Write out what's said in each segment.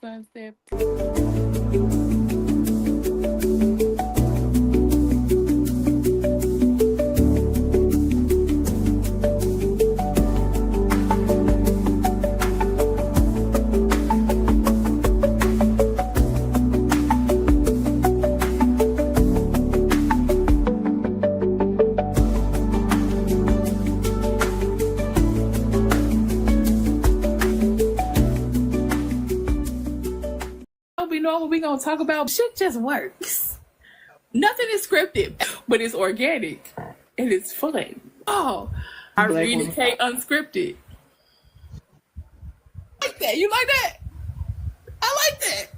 concept. We know what we're going to talk about. Shit just works. Nothing is scripted, but it's organic and it's fun. Oh, I really can't unscripted. Like that. You like that? I like that.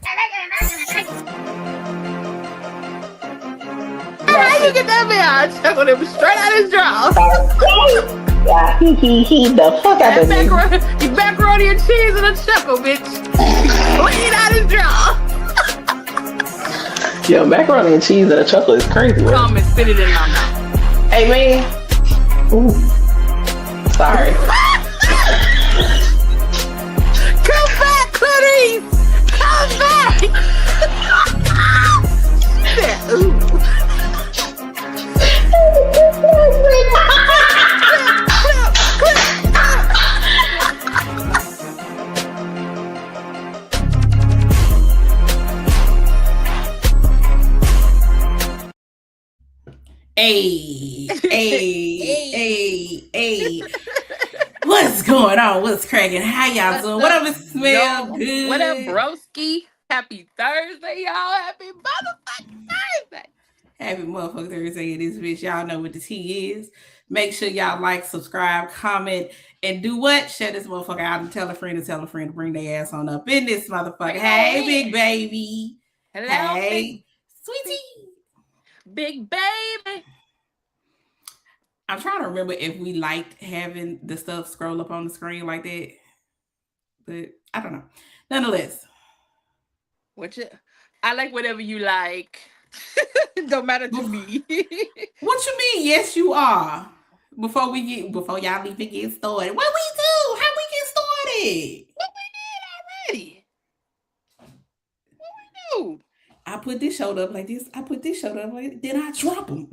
How you get that man? I chuckled him straight out his jaw. Yeah, he the fuck out of me. You macaroni and cheese and a chuckle, bitch. Clean out his jaw. Yo, macaroni and cheese and a chocolate is crazy. Come and spit it in my mouth. Hey, man. Ooh. Sorry. Come back, Clarice. Come back. Yeah, ooh. Hey. What's going on? What's cracking? How y'all doing? What up, it smell good? What up, broski? Happy Thursday, y'all. Happy motherfucking Thursday. Happy motherfucking Thursday in this bitch. Y'all know what the tea is. Make sure y'all like, subscribe, comment, and do what? Share this motherfucker out and tell a friend to bring their ass on up in this motherfucker. Hey, big baby. Hello, hey, sweetie. Big baby. I'm trying to remember if we liked having the stuff scroll up on the screen like that, but I don't know. Nonetheless, I like whatever you like. Don't matter to me. What you mean? Yes, you are. Before y'all even get started, what we do? How we get started? What we did already? What we do? I put this shoulder up like this. I put this shoulder up like this. Then I drop them.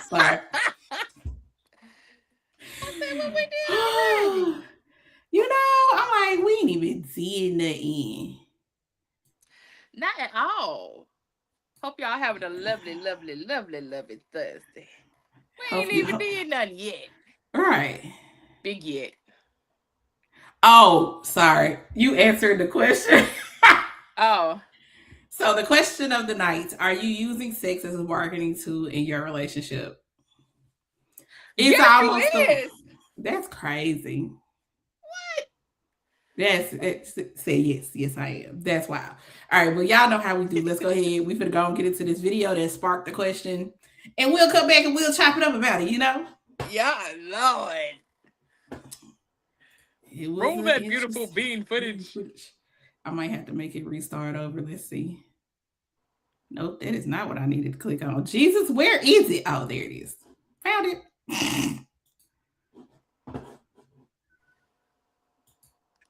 Sorry. I said what we did already. You know, I'm like, we ain't even seeing nothing. Not at all. Hope y'all having a lovely, lovely, lovely, lovely Thursday. We ain't even did nothing yet. All right. Big yet. Oh, sorry. You answered the question. Oh. So the question of the night, are you using sex as a marketing tool in your relationship? It's yes, almost it is. That's crazy. What? Say yes. Yes, I am. That's wild. All right, well, y'all know how we do. Let's go ahead. We finna go and get into this video that sparked the question. And we'll come back and we'll chop it up about it, you know? Yeah, Lord. Roll that beautiful bean footage. I might have to make it restart over. Let's see. Nope, that is not what I needed to click on. Jesus, where is it? Oh, there it is. Found it.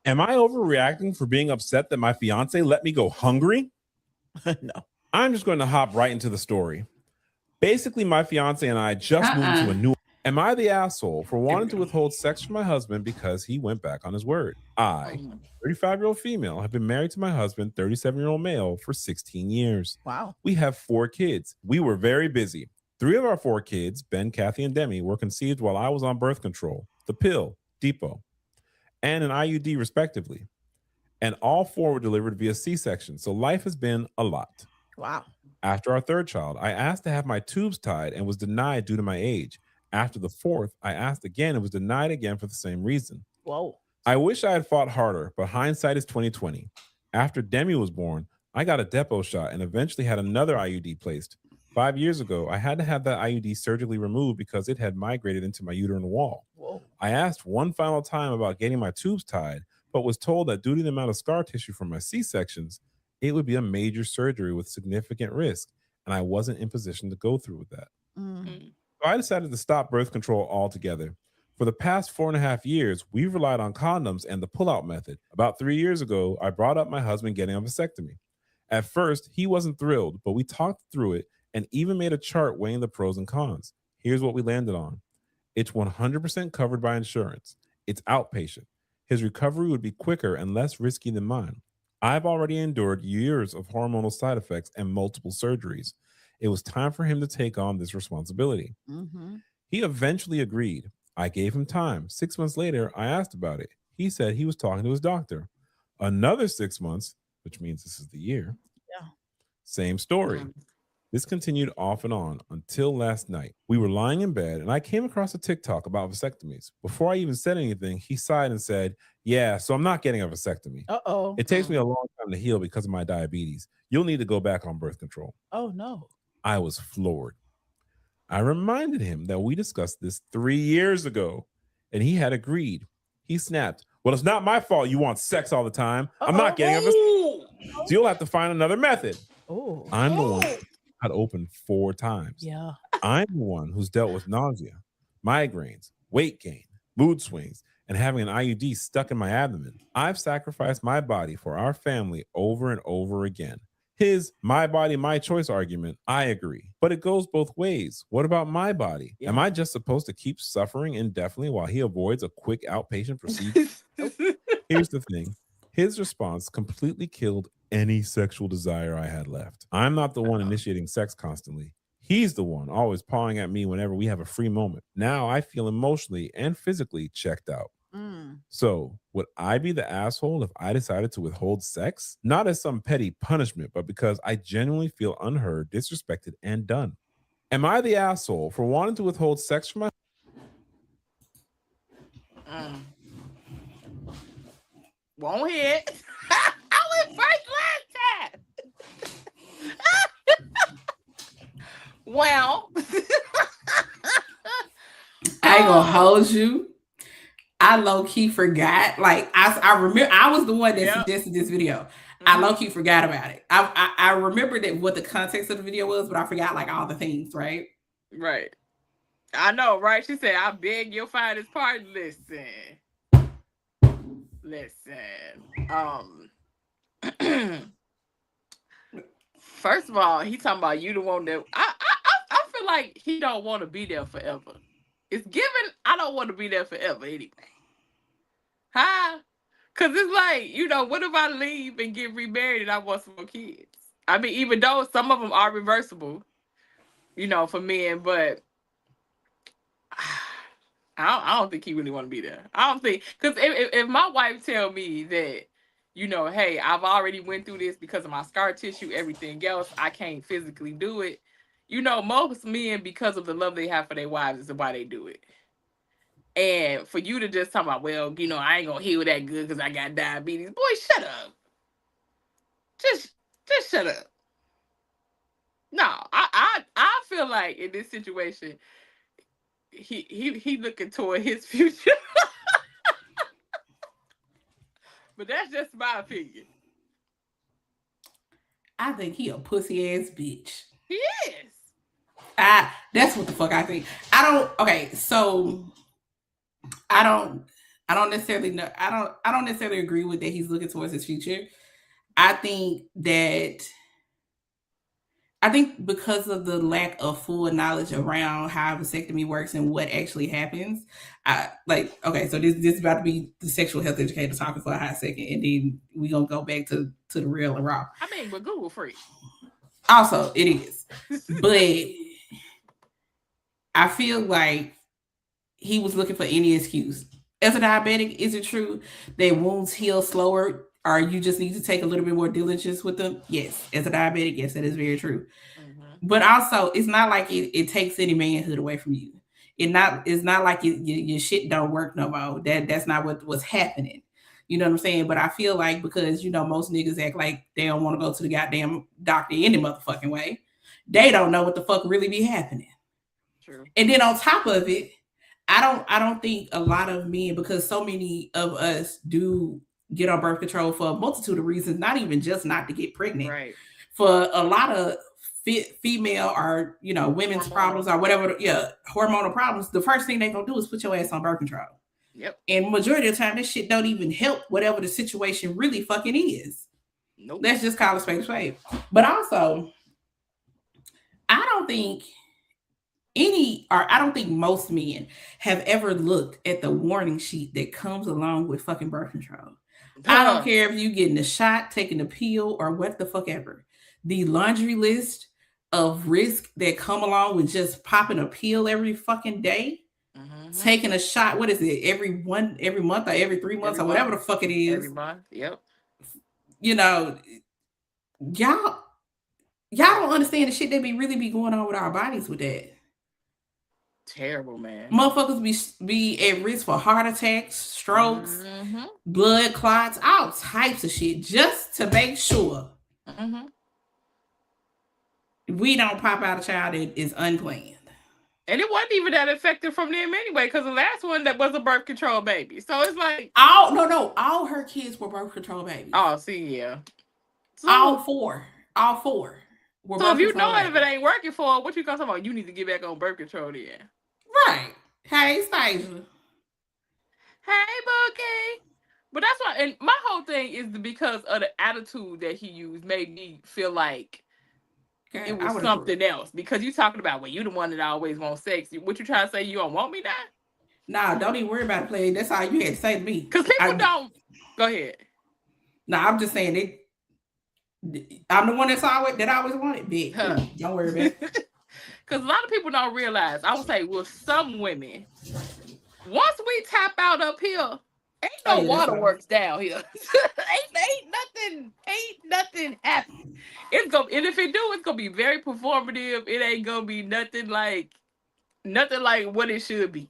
Am I overreacting for being upset that my fiance let me go hungry? No. I'm just going to hop right into the story. Basically, my fiance and I just moved to a new... Am I the asshole for wanting to withhold sex from my husband because he went back on his word? I, 35-year-old female, have been married to my husband, 37-year-old male, for 16 years. Wow. We have 4 kids. We were very busy. 3 of our 4 kids, Ben, Kathy, and Demi, were conceived while I was on birth control, the pill, Depot, and an IUD, respectively. And all 4 were delivered via C-section, so life has been a lot. Wow. After our 3rd child, I asked to have my tubes tied and was denied due to my age. After the 4th, I asked again and was denied again for the same reason. Whoa. I wish I had fought harder, but hindsight is 20/20. After Demi was born, I got a depot shot and eventually had another IUD placed. 5 years ago, I had to have that IUD surgically removed because it had migrated into my uterine wall. Whoa. I asked one final time about getting my tubes tied, but was told that due to the amount of scar tissue from my C-sections, it would be a major surgery with significant risk, and I wasn't in position to go through with that. So I decided to stop birth control altogether. For the past 4.5 years, we've relied on condoms and the pull-out method. About 3 years ago, I brought up my husband getting a vasectomy. At first, he wasn't thrilled, but we talked through it and even made a chart weighing the pros and cons. Here's what we landed on. It's 100% covered by insurance. It's outpatient. His recovery would be quicker and less risky than mine. I've already endured years of hormonal side effects and multiple surgeries. It was time for him to take on this responsibility. Mm-hmm. He eventually agreed. I gave him time. 6 months later, I asked about it. He said he was talking to his doctor. Another 6 months, which means this is the year. Yeah. Same story. This continued off and on until last night. We were lying in bed and I came across a TikTok about vasectomies. Before I even said anything, he sighed and said, yeah, so I'm not getting a vasectomy. Uh-oh. It takes me a long time to heal because of my diabetes. You'll need to go back on birth control. Oh, no. I was floored. I reminded him that we discussed this 3 years ago and he had agreed. He snapped, well, it's not my fault you want sex all the time. I'm not getting a vasectomy. So you'll have to find another method. Oh. I'm the one had opened 4 times. Yeah. I'm the one who's dealt with nausea, migraines, weight gain, mood swings, and having an IUD stuck in my abdomen. I've sacrificed my body for our family over and over again. His my body, my choice argument, I agree. But it goes both ways. What about my body? Yeah. Am I just supposed to keep suffering indefinitely while he avoids a quick outpatient procedure? Here's the thing. His response completely killed any sexual desire I had left. I'm not the one initiating sex constantly. He's the one always pawing at me whenever we have a free moment. Now I feel emotionally and physically checked out. So would I be the asshole if I decided to withhold sex? Not as some petty punishment, but because I genuinely feel unheard, disrespected, and done. Am I the asshole for wanting to withhold sex from my... Won't hit. I went first last time. Well, I ain't gonna hold you. I low-key forgot. Like I remember I was the one that suggested this video. I low-key forgot about it. I remembered that what the context of the video was, but I forgot like all the things, right? right. I know, right? She said, I beg you'll find this part. Listen. First of all, he talking about you the one that I feel like he don't want to be there forever. It's given I don't want to be there forever anyway. Huh? Cause it's like, you know, what if I leave and get remarried and I want some more kids? I mean, even though some of them are reversible, you know, for men, but I don't think he really want to be there. I don't think, because if my wife tell me that, you know, hey, I've already went through this because of my scar tissue, everything else, I can't physically do it. You know, most men, because of the love they have for their wives, is why they do it. And for you to just talk about, well, you know, I ain't gonna heal that good because I got diabetes. Boy, shut up. Just shut up. No, I feel like in this situation, he looking toward his future. But that's just my opinion. I think he a pussy ass bitch. He is. That's what the fuck I think. I don't necessarily know. I don't necessarily agree with that he's looking towards his future. I think because of the lack of full knowledge around how vasectomy works and what actually happens, so this is about to be the sexual health educator talking for a hot second, and then we're gonna go back to the real and raw. I mean, but Google free. Also, it is. But I feel like he was looking for any excuse. As a diabetic, is it true that wounds heal slower, or you just need to take a little bit more diligence with them? Yes. As a diabetic, yes, that is very true. Mm-hmm. But also, it's not like it takes any manhood away from you. It's not like your shit don't work no more. That's not what's happening. You know what I'm saying? But I feel like because, you know, most niggas act like they don't want to go to the goddamn doctor any motherfucking way. They don't know what the fuck really be happening. True. And then on top of it, I don't think a lot of men, because so many of us do get on birth control for a multitude of reasons, not even just not to get pregnant. Right. For a lot of female or women's problems or whatever, hormonal problems, the first thing they're gonna do is put your ass on birth control. Yep. And majority of the time, this shit don't even help whatever the situation really fucking is. Nope. Let's just call it spade a spade. But also, I don't think most men have ever looked at the warning sheet that comes along with fucking birth control. I don't care if you getting a shot, taking a pill, or what the fuck ever. The laundry list of risk that come along with just popping a pill every fucking day, taking a shot, what is it, every month or every 3 months or whatever the fuck it is. Every month, yep. Y'all don't understand the shit that really be going on with our bodies with that. Terrible, man. Motherfuckers be at risk for heart attacks, strokes, blood clots, all types of shit, just to make sure we don't pop out a child that is unplanned. And it wasn't even that effective from them anyway, because the last one that was a birth control baby. So it's like all her kids were birth control babies. Oh, see, yeah. So, all four. Were so if you know if it ain't working for her, what you gonna talk about? You need to get back on birth control then. Right. Hey, Stasia. Hey, Bookie. But that's why, and my whole thing is because of the attitude that he used made me feel like it was something else. Because you talking about, well, you the one that always wants sex. What you trying to say? You don't want me now? Nah, don't even worry about it, play. That's all you had to say to me. Because people don't. Go ahead. Nah, I'm just saying it. I'm the one that always wanted big. Don't worry about it. Because a lot of people don't realize, I would say, well, some women, once we tap out up here, ain't no waterworks down here. ain't nothing happening. And if it do, it's gonna be very performative. It ain't gonna be nothing like what it should be.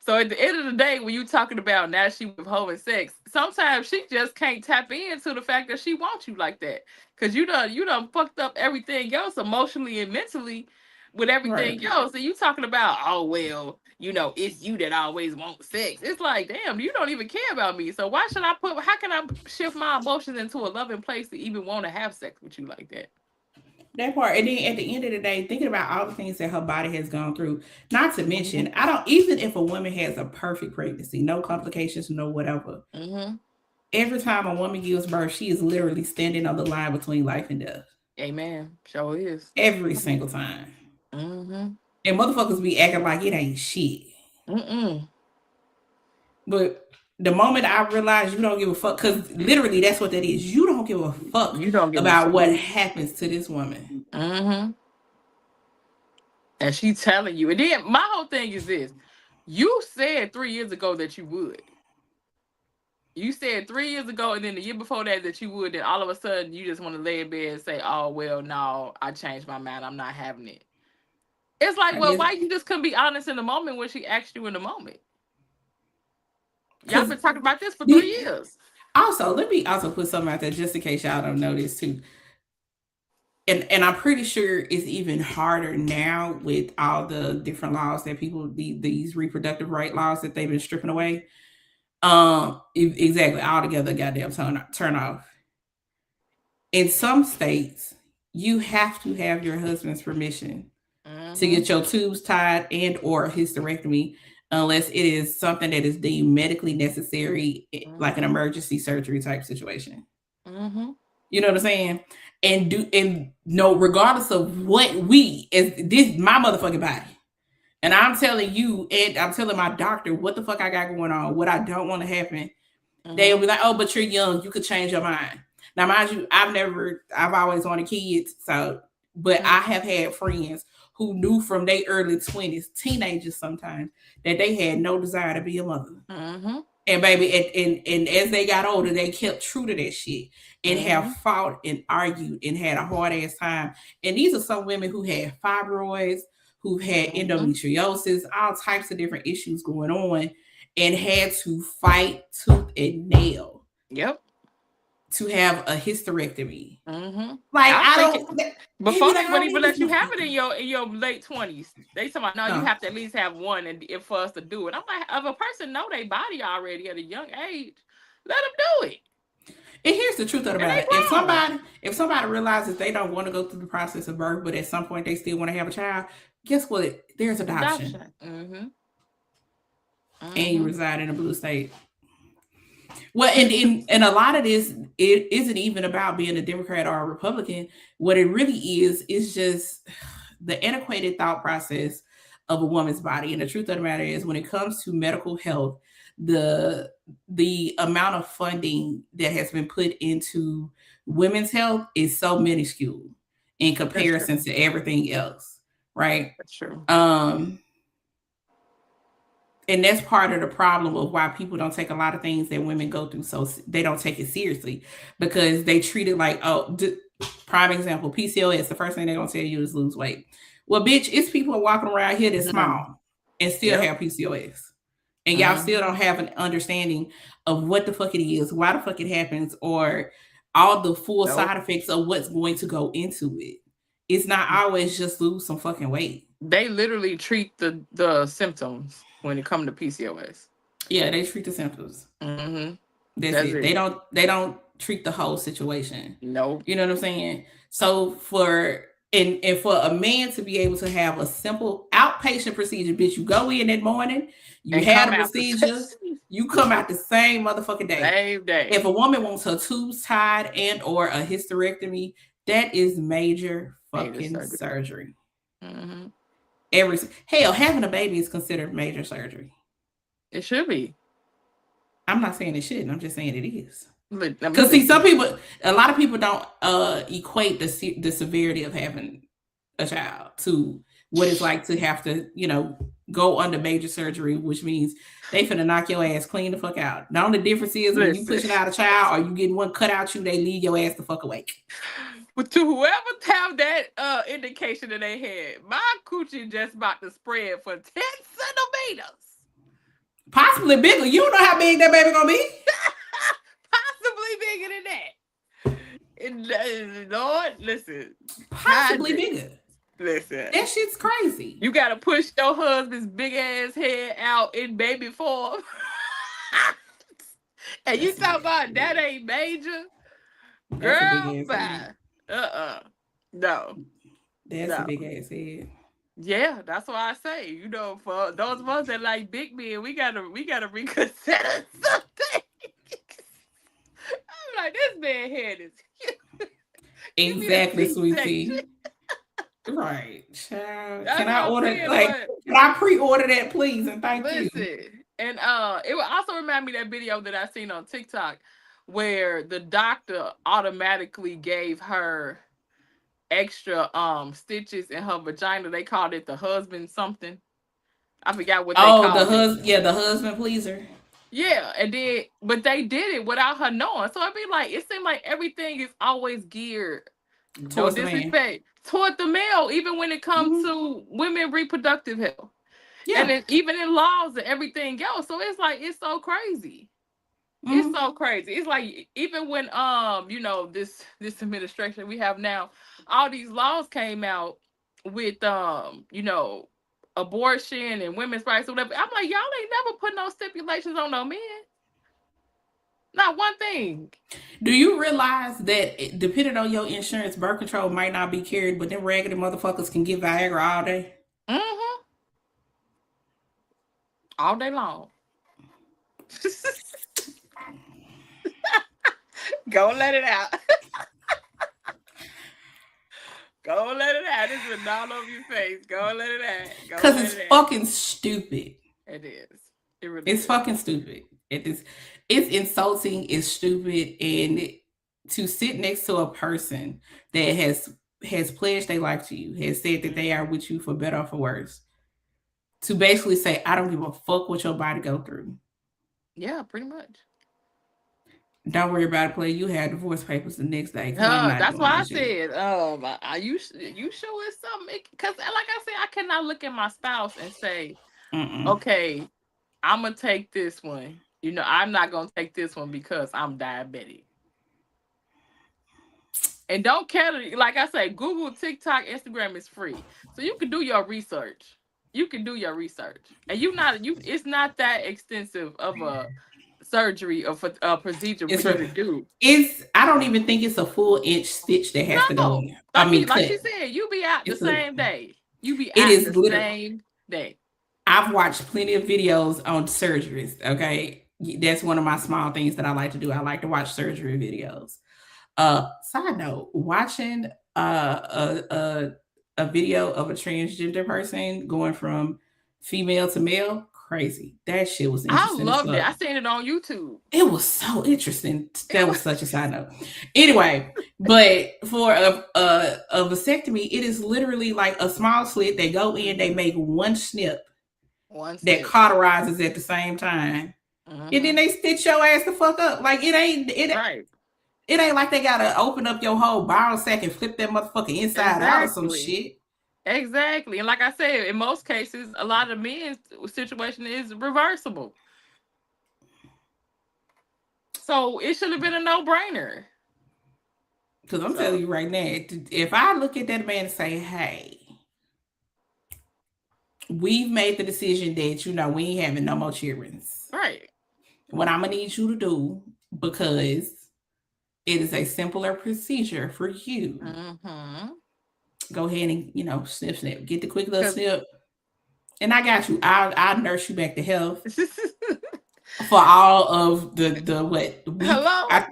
So at the end of the day, when you talking about now she with having sex, sometimes she just can't tap into the fact that she wants you like that. Because you done fucked up everything else emotionally and mentally with everything else. And you talking about, oh, well, it's you that always want sex. It's like, damn, you don't even care about me. So how can I shift my emotions into a loving place to even want to have sex with you like that? That part. And then at the end of the day, thinking about all the things that her body has gone through, not to mention, even if a woman has a perfect pregnancy, no complications, no whatever, every time a woman gives birth, she is literally standing on the line between life and death. Amen. Sure is. Every single time. And motherfuckers be acting like it ain't shit. But the moment I realized you don't give a fuck, because literally that's what that is. You don't give a fuck about what happens to this woman. And she telling you. And then my whole thing is this. You said 3 years ago that you would. You said 3 years ago, and then the year before that you would, and all of a sudden you just want to lay in bed and say, oh, well, no, I changed my mind. I'm not having it. It's like, well, why you just couldn't be honest in the moment when she asked you in the moment? Y'all been talking about this for 3 years. Also, let me also put something out there just in case y'all don't know this too. And I'm pretty sure it's even harder now with all the different laws that these reproductive right laws that they've been stripping away. Exactly, altogether goddamn turn off. In some states, you have to have your husband's permission to get your tubes tied and or hysterectomy, unless it is something that is deemed medically necessary, like an emergency surgery type situation. You know what I'm saying? And regardless of what this my motherfucking body. And I'm telling you, and I'm telling my doctor what the fuck I got going on, what I don't want to happen. They'll be like, oh, but you're young, you could change your mind. Now, mind you, I've always wanted kids, but I have had friends who knew from their early 20s, teenagers sometimes, that they had no desire to be a mother. And baby, and as they got older, they kept true to that shit and have fought and argued and had a hard ass time. And these are some women who had fibroids, who've had endometriosis, all types of different issues going on, and had to fight tooth and nail. To have a hysterectomy. Before they wouldn't even let you have it in your late 20s. They say, no, you have to at least have one and for us to do it. I'm like, if a person know their body already at a young age, let them do it. And here's the truth of the matter: if somebody realizes they don't want to go through the process of birth, but at some point they still want to have a child, guess what? There's adoption. Mm-hmm. And you reside in a blue state. Well, and a lot of this, it isn't even about being a Democrat or a Republican. What it really is just the antiquated thought process of a woman's body. And the truth of the matter is, when it comes to medical health, the amount of funding that has been put into women's health is so minuscule in comparison to everything else, right? That's true. And that's part of the problem of why people don't take a lot of things that women go through. So they don't take it seriously because they treat it like, prime example, PCOS, the first thing they're going to tell you is lose weight. Well, bitch, it's people walking around here that's small and still have PCOS. And y'all still don't have an understanding of what the fuck it is, why the fuck it happens, or all the full side effects of what's going to go into it. It's not always just lose some fucking weight. They literally treat the symptoms when it comes to PCOS. Yeah, they treat the symptoms. Mm-hmm. That's it. They don't treat the whole situation. No. You know what I'm saying? So for a man to be able to have a simple outpatient procedure, bitch, you go in that morning, you have a procedure, you come out the same motherfucking day. Same day. If a woman wants her tubes tied and or a hysterectomy, that is major fucking surgery. Mm-hmm. Having a baby is considered major surgery. It should be. I'm not saying it shouldn't. I'm just saying it is. Because see, a lot of people don't equate the severity of having a child to what it's like to have to, go under major surgery, which means they finna knock your ass clean the fuck out. The only difference is when you pushing out a child or you getting one cut out they leave your ass the fuck awake. But to whoever have that indication in their head, my coochie just about to spread for 10 centimeters. Possibly bigger. You don't know how big that baby gonna be. Possibly bigger than that. And, Lord, listen. Possibly bigger. Listen. That shit's crazy. You gotta push your husband's big ass head out in baby form. And you talking about that ain't major? Girl, bye. No. That's a big ass head. Yeah, that's why I say, for those of us that like big men, we gotta reconsider something. I'm like, this man head is exactly, sweetie. Right, child. Can I pre-order that, please? And thank you. And it would also remind me of that video that I seen on TikTok where the doctor automatically gave her extra stitches in her vagina. They called it the husband something. I forgot what they called it. The husband pleaser. Yeah, but they did it without her knowing. So it seemed like everything is always geared toward disrespect toward the male, even when it comes to women reproductive health. Yeah. And even in laws and everything else. So it's so crazy. It's so crazy. It's like even when this administration we have now, all these laws came out with abortion and women's rights or whatever. I'm like, y'all ain't never put no stipulations on no men. Not one thing. Do you realize that depending on your insurance, birth control might not be carried, but them raggedy motherfuckers can get Viagra all day? Mm-hmm. All day long. Go and let it out. Go and let it out. This is all over your face. Go and let it out. Because it's fucking stupid. It is. It's fucking stupid. It's insulting. It's stupid. And to sit next to a person that has pledged their life to you, has said that they are with you for better or for worse, to basically say, I don't give a fuck what your body go through. Yeah, pretty much. Don't worry about it, play. You had divorce papers the next day. That's why I said, you sure it's something? Because like I said, I cannot look at my spouse and say, okay, I'm going to take this one. I'm not going to take this one because I'm diabetic. And don't care, like I say, Google, TikTok, Instagram is free. So you can do your research. And it's not that extensive of a surgery or for a procedure for you to do. I don't even think it's a full inch stitch that has to go in. I mean, like you said, you be out the same day. You be out the same day. I've watched plenty of videos on surgeries. Okay, that's one of my small things that I like to do. I like to watch surgery videos. Side note, watching a video of a transgender person going from female to male, crazy. That shit was interesting. I loved it. I seen it on YouTube. It was so interesting. That was such a side note. Anyway, but for a vasectomy, it is literally like a small slit. They go in, they make one snip that cauterizes at the same time. And then they stitch your ass the fuck up. Like it ain't like they gotta open up your whole bowel sack and flip that motherfucker inside out or some shit. Exactly. And like I said, in most cases, a lot of men's situation is reversible. So it should have been a no-brainer. Because I'm telling you right now, if I look at that man and say, hey, we've made the decision that, we ain't having no more children. Right. What I'm going to need you to do, because it is a simpler procedure for you. Go ahead and, snip. Get the quick little snip. And I got you. I'll nurse you back to health for all of the week,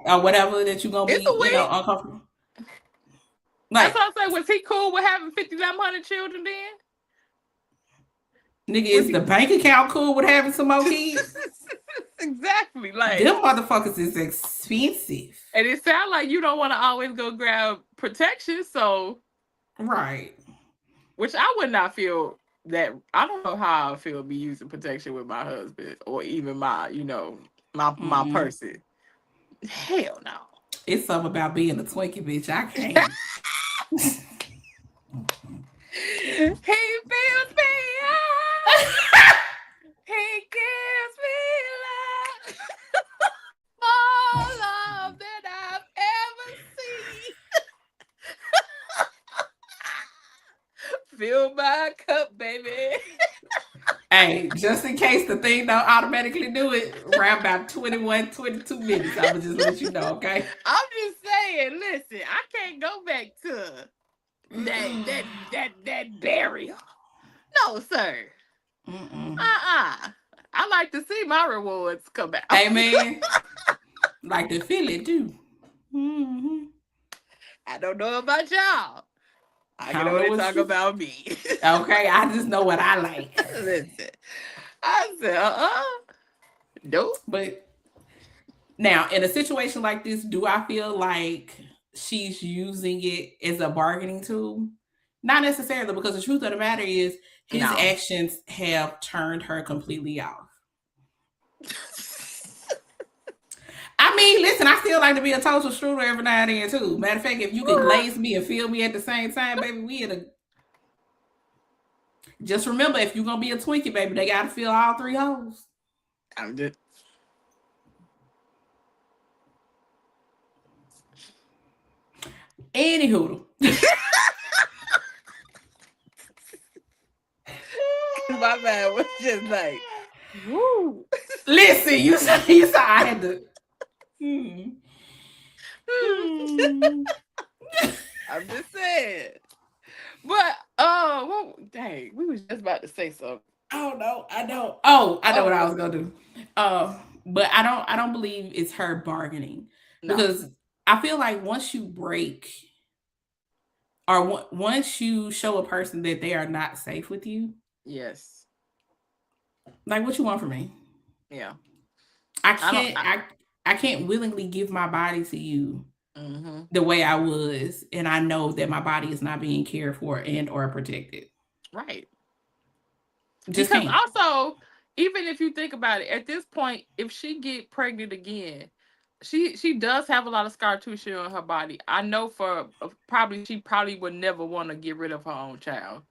or whatever that you're going to be, uncomfortable. Like, that's what I'm saying. Was he cool with having 5,900 children then? Nigga, is the bank account cool with having some more kids? Exactly. Like, them motherfuckers is expensive. And it sounds like you don't want to always go grab protection, so. Right. Which I would not feel that. I don't know how I feel be using protection with my husband or even my, my person. Hell no. It's something about being a Twinkie, bitch. I can't. He feels me. He gives me love. More love than I've ever seen. Fill my cup, baby. Hey, just in case the thing don't automatically do it, around about 21, 22 minutes, I would just let you know, okay? I'm just saying, listen, I can't go back to that burial. No, sir. I like to see my rewards come out. Amen. Like to feel it too. I don't know about y'all. I can only talk about me. Okay, I just know what I like. Listen, I said, nope. But now, in a situation like this, do I feel like she's using it as a bargaining tool? Not necessarily, because the truth of the matter is his actions have turned her completely off. I mean, listen, I still like to be a toaster strudel every now and then too. Matter of fact, if you can glaze me and feel me at the same time, baby, we in a. Just remember, if you're gonna be a Twinkie, baby, they gotta fill all three holes. I'm just. Anywho. My man was just like, woo. Listen, you saw I had to. I'm just saying. But well, dang, we was just about to say something. Oh no, I know. Oh, I know what I was gonna do. But I don't believe it's her bargaining, because I feel like once you break, or once you show a person that they are not safe with you. Yes. Like, what you want from me? Yeah. I can't willingly give my body to you the way I was, and I know that my body is not being cared for and or protected. Right. Just because also, even if you think about it, at this point, if she get pregnant again, she does have a lot of scar tissue on her body. I know she probably would never want to get rid of her own child.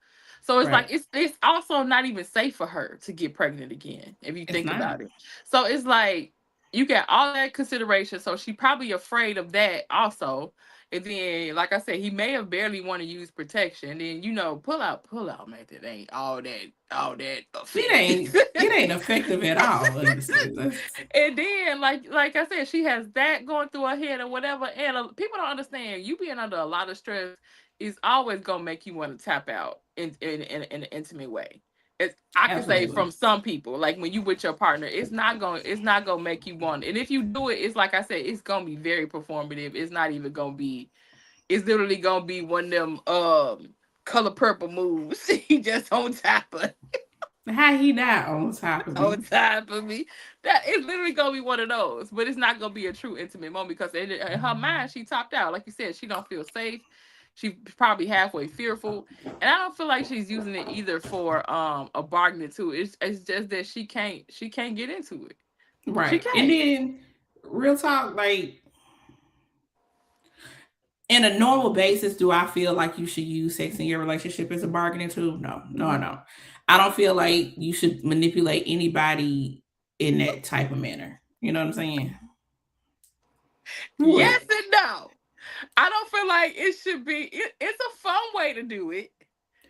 So it's like it's also not even safe for her to get pregnant again if you think about it. So it's like you get all that consideration. So she probably afraid of that also. And then, like I said, he may have barely want to use protection. Then, pull out method ain't all that effective. It ain't effective at all. And then, like I said, she has that going through her head or whatever. And people don't understand. You being under a lot of stress is always gonna make you want to tap out in an intimate way. I can say from some people, like when you with your partner, it's not gonna make you want. And if you do it, it's like I said, it's gonna be very performative. It's not even gonna be. It's literally gonna be one of them color purple moves. He just on top of. How he not on top of me? On top of me. That it's literally gonna be one of those, but it's not gonna be a true intimate moment because in her mind she topped out. Like you said, she don't feel safe. She's probably halfway fearful, and I don't feel like she's using it either for a bargaining tool. It's just that she can't get into it. Right. And then real talk, like in a normal basis, do I feel like you should use sex in your relationship as a bargaining tool? No, I don't. I don't feel like you should manipulate anybody in that type of manner. You know what I'm saying? Yes and no. I don't feel like it should be. It's a fun way to do it.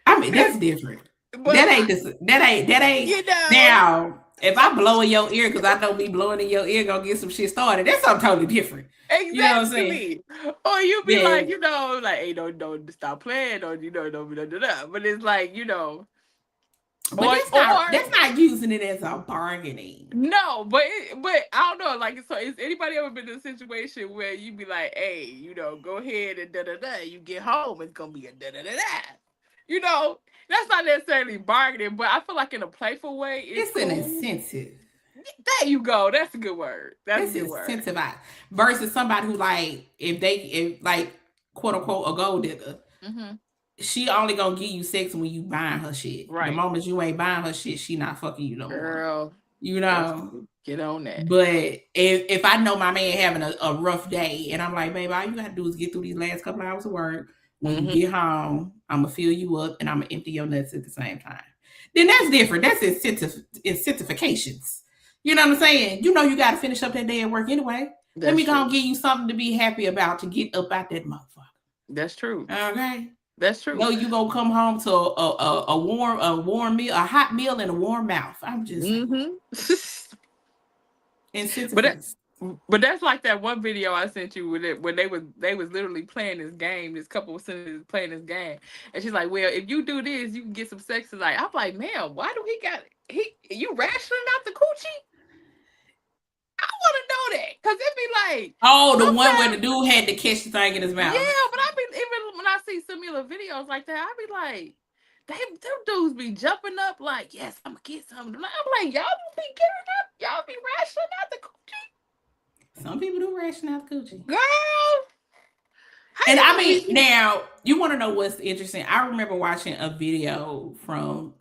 I mean, that's different. But that ain't. Now, if I blow in your ear because I know me blowing in your ear gonna get some shit started, that's something totally different. Exactly. You know what I'm saying? Or you be like, hey, don't stop playing, or But it's like, But that's not using it as a bargaining. No, but I don't know. Like, so is anybody ever been in a situation where you be like, hey, go ahead and you get home, it's gonna be a that's not necessarily bargaining, but I feel like in a playful way, it's an incentive. There you go. That's a good word. That's a good word. Incentivized versus somebody who if like quote unquote a gold digger. Mm-hmm. She only gonna give you sex when you buying her shit. Right. The moment you ain't buying her shit, she not fucking you no more. Girl, get on that. But if I know my man having a rough day and I'm like, baby, all you gotta do is get through these last couple hours of work. When you get home, I'm gonna fill you up and I'm gonna empty your nuts at the same time. Then that's different. That's incentivifications. You know what I'm saying? You gotta finish up that day at work anyway. Let me go give you something to be happy about to get up out that motherfucker. That's true. Okay. That's true. No, you gonna come home to a warm meal, a hot meal, and a warm mouth. I'm just But that's like that one video I sent you when they was literally playing this game. This couple was playing this game, and she's like, "Well, if you do this, you can get some sex tonight." I'm like, "Man, why do you rationing out the coochie?" I want to know that because it'd be like, the one where the dude had to catch the thing in his mouth. Yeah, but even when I see similar videos like that, I be like, them dudes be jumping up like, yes, I'm gonna get something. I'm like, y'all be getting up, y'all be rationing out the coochie. Some people do ration out the coochie, girl. And I mean, now you want to know what's interesting? I remember watching a video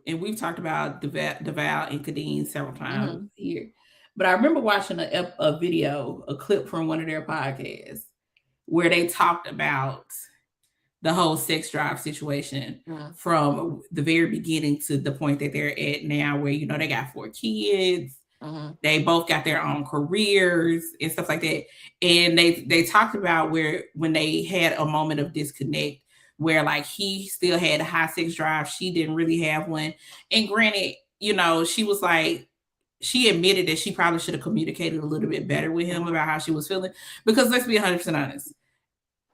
and we've talked about DeVal and Kadeen several times here. But I remember watching a video, a clip from one of their podcasts where they talked about the whole sex drive situation from the very beginning to the point that they're at now where, they got 4 kids. They both got their own careers and stuff like that. And they talked about when they had a moment of disconnect where like he still had a high sex drive. She didn't really have one. And granted, she was like, she admitted that she probably should have communicated a little bit better with him about how she was feeling. Because let's be 100% honest.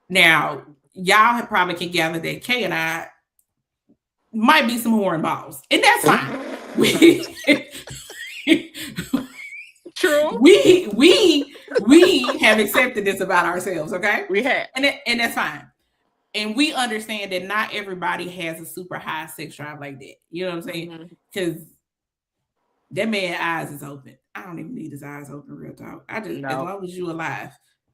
Now, y'all probably can gather that Kay and I might be some whore and balls. And that's fine. True. We have accepted this about ourselves, okay? We have. And that's fine. And we understand that not everybody has a super high sex drive like that. You know what I'm saying? Because that man's eyes is open. I don't even need his eyes open, real talk. As long as you alive.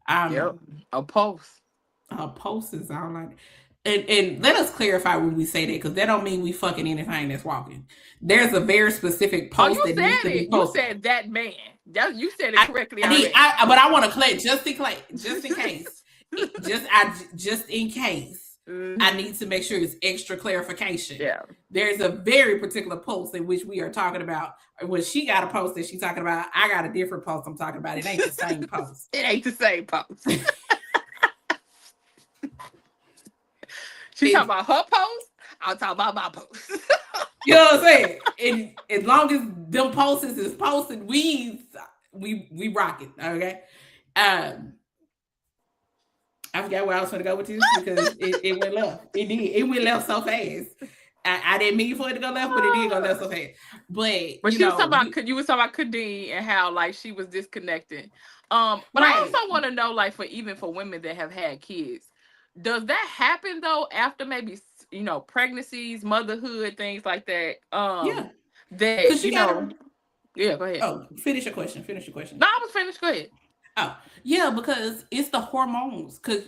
A pulse. A pulse is all like. And let us clarify when we say that, because that don't mean we fucking anything that's walking. There's a very specific pulse that needs to be posted. You said that man. You said it correctly. But I want to clarify just in case. just in case. I need to make sure it's extra clarification. Yeah. there's a very particular post in which we are talking about. When she got a post that she's talking about, I got a different post I'm talking about. It ain't the same post. It ain't the same post. She's talking about her post. I'll talk about my post. You know what I'm saying? And as long as them posts is posted, we rock it. Okay. I forgot where I was going to go with this because it went left. It did. It went left so fast. I didn't mean for it to go left, but it did go left so fast. But you was talking about Kadeen and how like she was disconnected. But I also want to know, like, for women that have had kids, does that happen though after maybe pregnancies, motherhood, things like that? Yeah. That yeah, go ahead. Oh, finish your question. No, I was finished. Go ahead. Oh, yeah, because it's the hormones. Because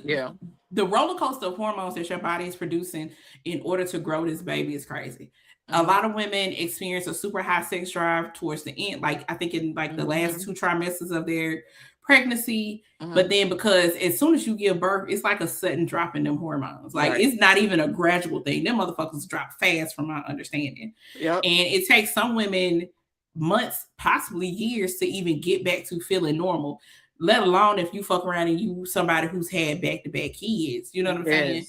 the roller coaster of hormones that your body is producing in order to grow this baby is crazy. A lot of women experience a super high sex drive towards the end, like I think in like the last 2 trimesters of their pregnancy. But then because as soon as you give birth, it's like a sudden drop in them hormones. Like it's not even a gradual thing. Them motherfuckers drop fast from my understanding. And it takes some women months, possibly years, to even get back to feeling normal, let alone if you fuck around and you somebody who's had back-to-back kids. You know what I'm saying?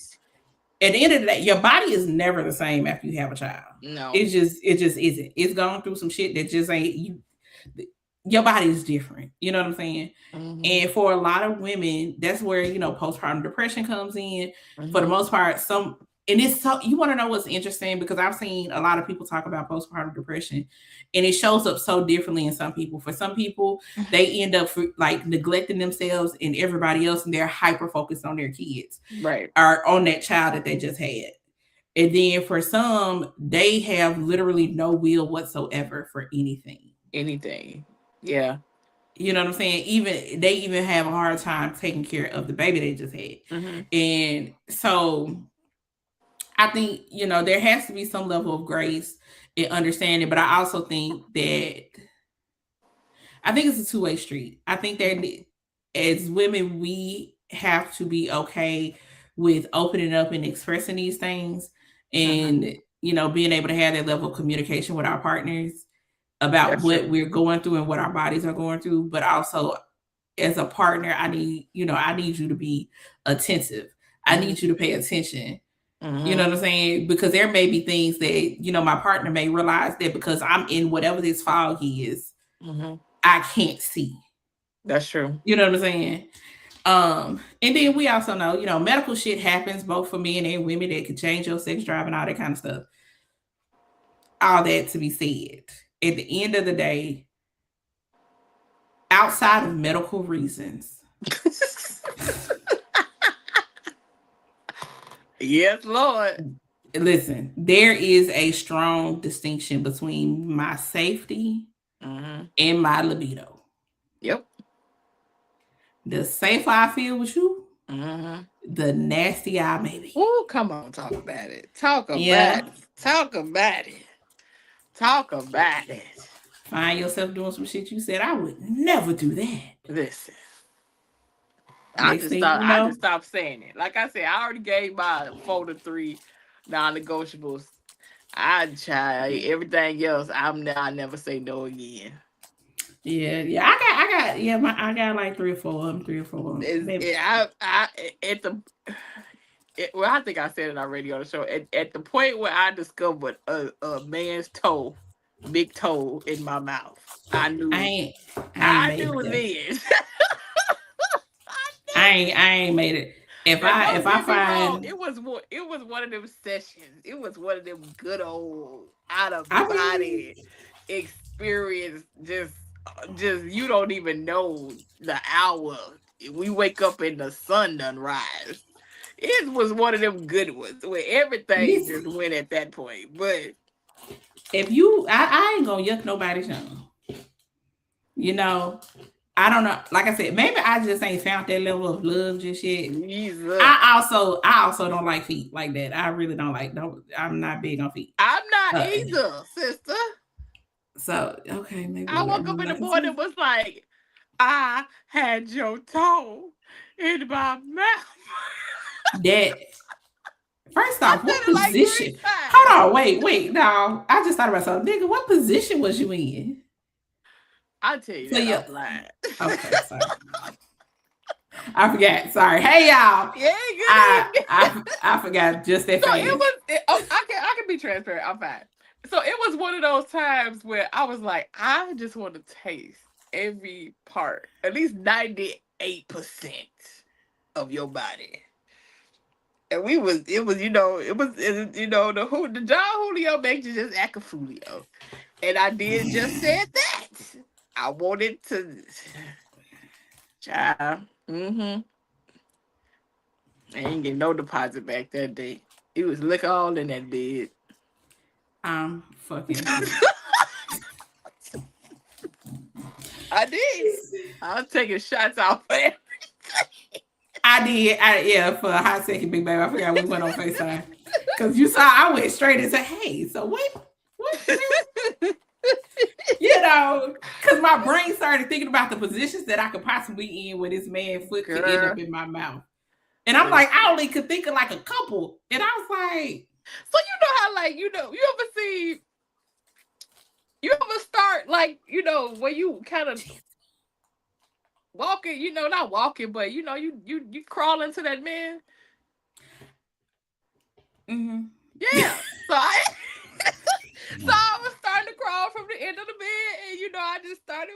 At the end of the day, your body is never the same after you have a child. No. It just isn't. It's gone through some shit that just ain't you. Your body is different. You know what I'm saying? And for a lot of women, that's where, postpartum depression comes in. For the most part, and it's so, you want to know what's interesting, because I've seen a lot of people talk about postpartum depression and it shows up so differently in some people. For some people, they end up like neglecting themselves and everybody else, and they're hyper focused on their kids, or on that child that they just had. And then for some, they have literally no will whatsoever for anything. Yeah. You know what I'm saying? They even have a hard time taking care of the baby they just had. And so I think, there has to be some level of grace and understanding, but I also think it's a two-way street. I think that as women, we have to be okay with opening up and expressing these things and, being able to have that level of communication with our partners about what we're going through and what our bodies are going through. But also as a partner, I need you to be attentive. I need you to pay attention. You know what I'm saying? Because there may be things that, my partner may realize that because I'm in whatever this fog is, I can't see. That's true. You know what I'm saying? And then we also know, medical shit happens both for men and women that can change your sex drive and all that kind of stuff. All that to be said, at the end of the day, outside of medical reasons, yes, Lord. Listen, there is a strong distinction between my safety and my libido. Yep. The safer I feel with you, the nasty I may be. Oh, come on, talk about it. Talk about it. Find yourself doing some shit you said I would never do that. Listen. I just stopped saying it. Like I said, I already gave my 4 to 3 non-negotiables. I try everything else. I never say no again. Yeah. I got like 3 or 4 of them. I think I said it already on the show. At the point where I discovered a man's toe, big toe in my mouth, I knew. I knew it. I ain't made it. If I find it was one of them sessions. It was one of them good old out of body experience. Just you don't even know the hour. We wake up and the sun done rise. It was one of them good ones where everything just went at that point. But if I ain't gonna yuck nobody's yum. I don't know. Like I said, maybe I just ain't found that level of love just yet. Jesus. I also don't like feet like that. I really don't like. I'm not big on feet. I'm not either, sister. So okay, maybe I woke up in the morning and was like, I had your toe in my mouth. That first off, what position? Hold on, wait. No, I just thought about something. Nigga, what position was you in? I'll tell you that offline. Okay, sorry. I forgot. Sorry. Hey y'all. Yeah, I forgot just that. So I can be transparent. I'm fine. So it was one of those times where I was like, I just want to taste every part, at least 98% of your body. And the John Julio makes you just act a foolio. And I did just said that. I wanted to, child. I ain't get no deposit back that day. It was liquor all in that bed. I'm fucking. I did. I was taking shots off for everything. I did. For a hot second, big baby. I forgot we went on FaceTime. Because you saw I went straight and said, hey, so what? Because my brain started thinking about the positions that I could possibly be in where this man foot could end up in my mouth. And I'm like, I only could think of like a couple. And I was like, so you know how, like, you ever start, like, when you kind of walking, not walking, but you crawl into that man. Yeah. So I was starting to crawl from the end of the bed, and I just started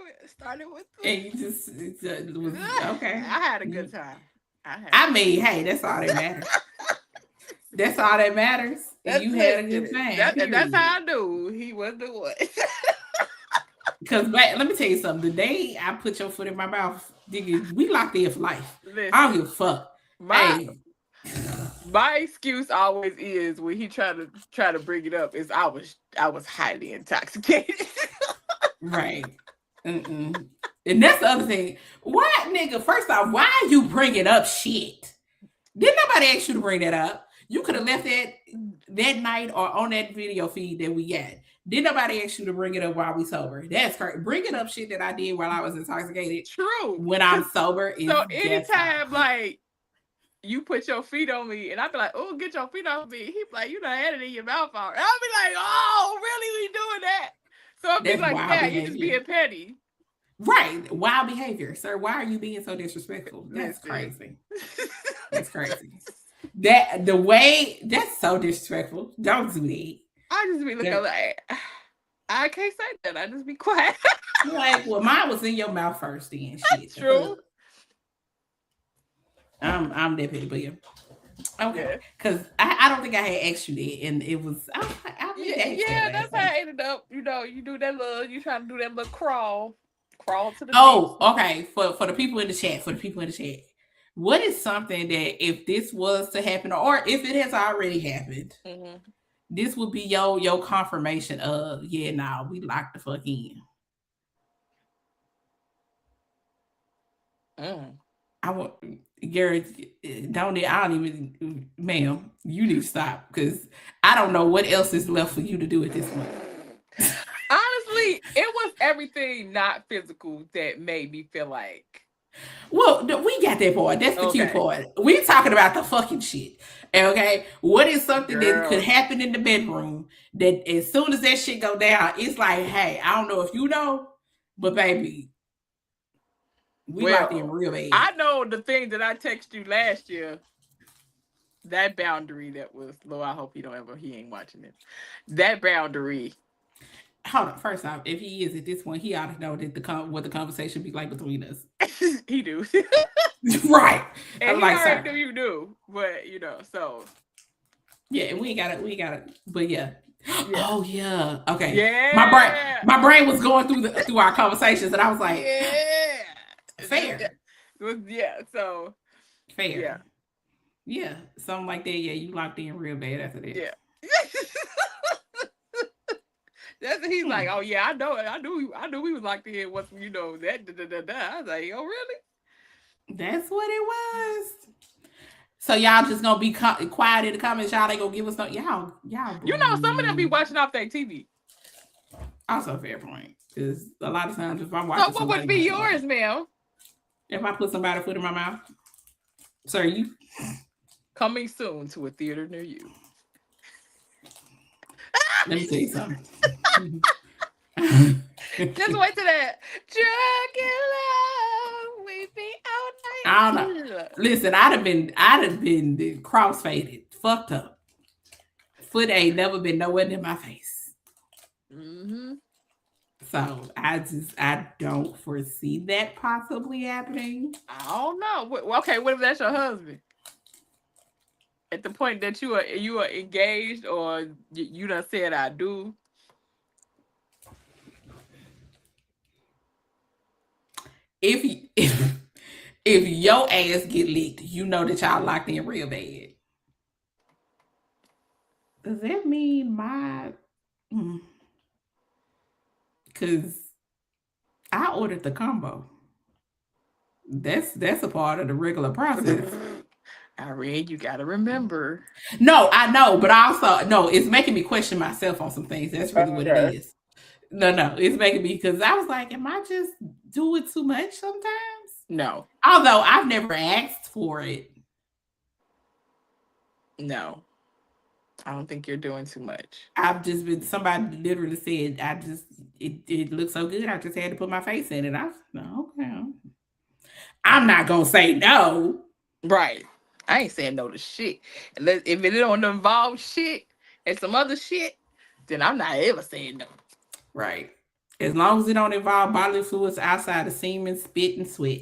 with. And you just it was okay. I had a good time. Hey, that's all that matters. That's all that matters. You had a good time. That's how I knew he was the one. Because let me tell you something. The day I put your foot in my mouth, nigga, we locked in for life. Listen, I don't give a fuck. My excuse always is when he try to bring it up is I was highly intoxicated. Right. And that's the other thing. Why, nigga? First off, why are you bringing up shit? Didn't nobody ask you to bring that up? You could have left that night or on that video feed that we got. Did nobody ask you to bring it up while we sober? That's correct. Bringing up shit that I did while I was intoxicated. True. When I'm sober is so anytime like you put your feet on me and I'd be like, oh, get your feet off me. He'd be like, you done had it in your mouth already. I'll be like, oh, really? We doing that? So I'd be like, yeah, you just being petty. Right. Wild behavior. Sir, why are you being so disrespectful? That's crazy. That's crazy. That's so disrespectful. Don't do that. I just be looking like, I can't say that. I just be quiet. Like, well, mine was in your mouth first then. Shit. True. I'm that petty, but yeah. Okay. Because I don't think I had asked you that. And it was, that's how I ended up, you do that little, you trying to do that little crawl to the okay. For the people in the chat, what is something that if this was to happen or if it has already happened, this would be your confirmation of, we locked the fuck in. I want Garrett, I don't even, ma'am, you need to stop because I don't know what else is left for you to do at this point. Honestly, it was everything not physical that made me feel like. Well, we got that part. That's the cute part. We're talking about the fucking shit. Okay? What is something that could happen in the bedroom that as soon as that shit go down, it's like, hey, I don't know if you know, but baby, we locked in real bad. I know the thing that I texted you last year, that boundary that was low. I hope he ain't watching it. That boundary. Hold on. First off, if he is at this point, he ought to know that what the conversation be like between us. He do. Right. And he already knew you do, but so. Yeah, we got it. But yeah. Oh yeah. Okay. Yeah. My brain was going through our conversations, and I was like, fair. Yeah. So. Fair. Yeah. Something like that. Yeah, you locked in real bad after that. Yeah. That's what he's like. Oh yeah, I know. I knew we was locked in. Once that. I was like, oh really? That's what it was. So y'all just gonna be quiet in the comments. Y'all ain't gonna give us no. Y'all. Some of them be watching off their TV. Also, fair point. Because a lot of times if I'm watching. So what would be yours, Mel? If I put somebody's foot in my mouth. Sir, you. Coming soon to a theater near you. Let me tell you something. Just wait till that. Drunk in love, we be all night. I don't know. Listen, I'd have been cross-faded, fucked up. Foot ain't never been nowhere near my face. Mm-hmm. So I don't foresee that possibly happening. I don't know. Okay, what if that's your husband? At the point that you are engaged, or you done said I do. If your ass get licked, you know that y'all locked in real bad. Does that mean my? Because I ordered the combo. That's a part of the regular process. Irene, you gotta remember. No, I know, but also no, it's making me question myself on some things. That's really what it is. No, it's making me, because I was like, am I just doing too much sometimes? No. Although I've never asked for it. No. I don't think you're doing too much. I've just been, somebody literally said, it looks so good, I just had to put my face in it. I was okay. I'm not gonna say no. Right. I ain't saying no to shit. If it don't involve shit and some other shit, then I'm not ever saying no. Right. As long as it don't involve bodily fluids outside of semen, spit, and sweat.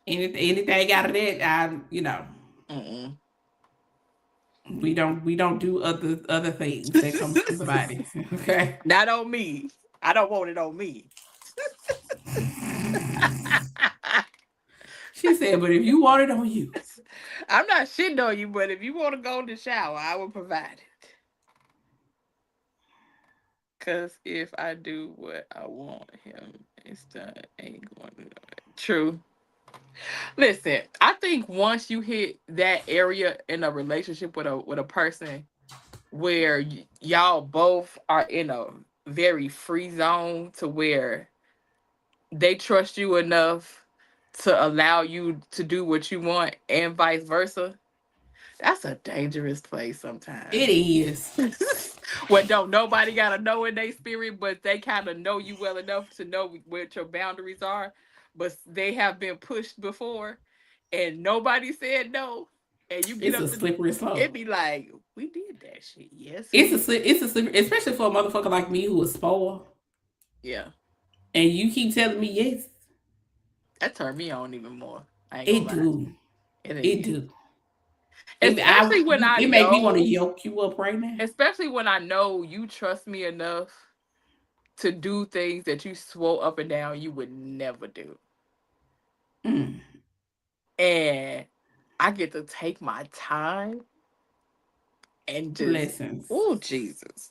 Anything out of that, Mm-mm. we don't do other things that comes to the body. Okay. Not on me. I don't want it on me. She said, but if you want it on you. I'm not shitting on you, but if you want to go in the shower, I will provide it. Because if I do what I want him, it's done. Ain't going to do it. True. Listen, I think once you hit that area in a relationship with a person where y'all both are in a very free zone to where they trust you enough to allow you to do what you want and vice versa, that's a dangerous place sometimes. It is. Where don't nobody gotta know in their spirit, but they kind of know you well enough to know what your boundaries are. But they have been pushed before, and nobody said no. And you get it's up a slippery slope. It be like, we did that shit. Yes, it's a slippery, especially for a motherfucker like me who is spoiled. Yeah. And you keep telling me yes. That turned me on even more. It do. Especially when I it make me want to yoke you up right now. Especially when I know you trust me enough to do things that you swore up and down you would never do. And I get to take my time and just blessings. Oh, Jesus.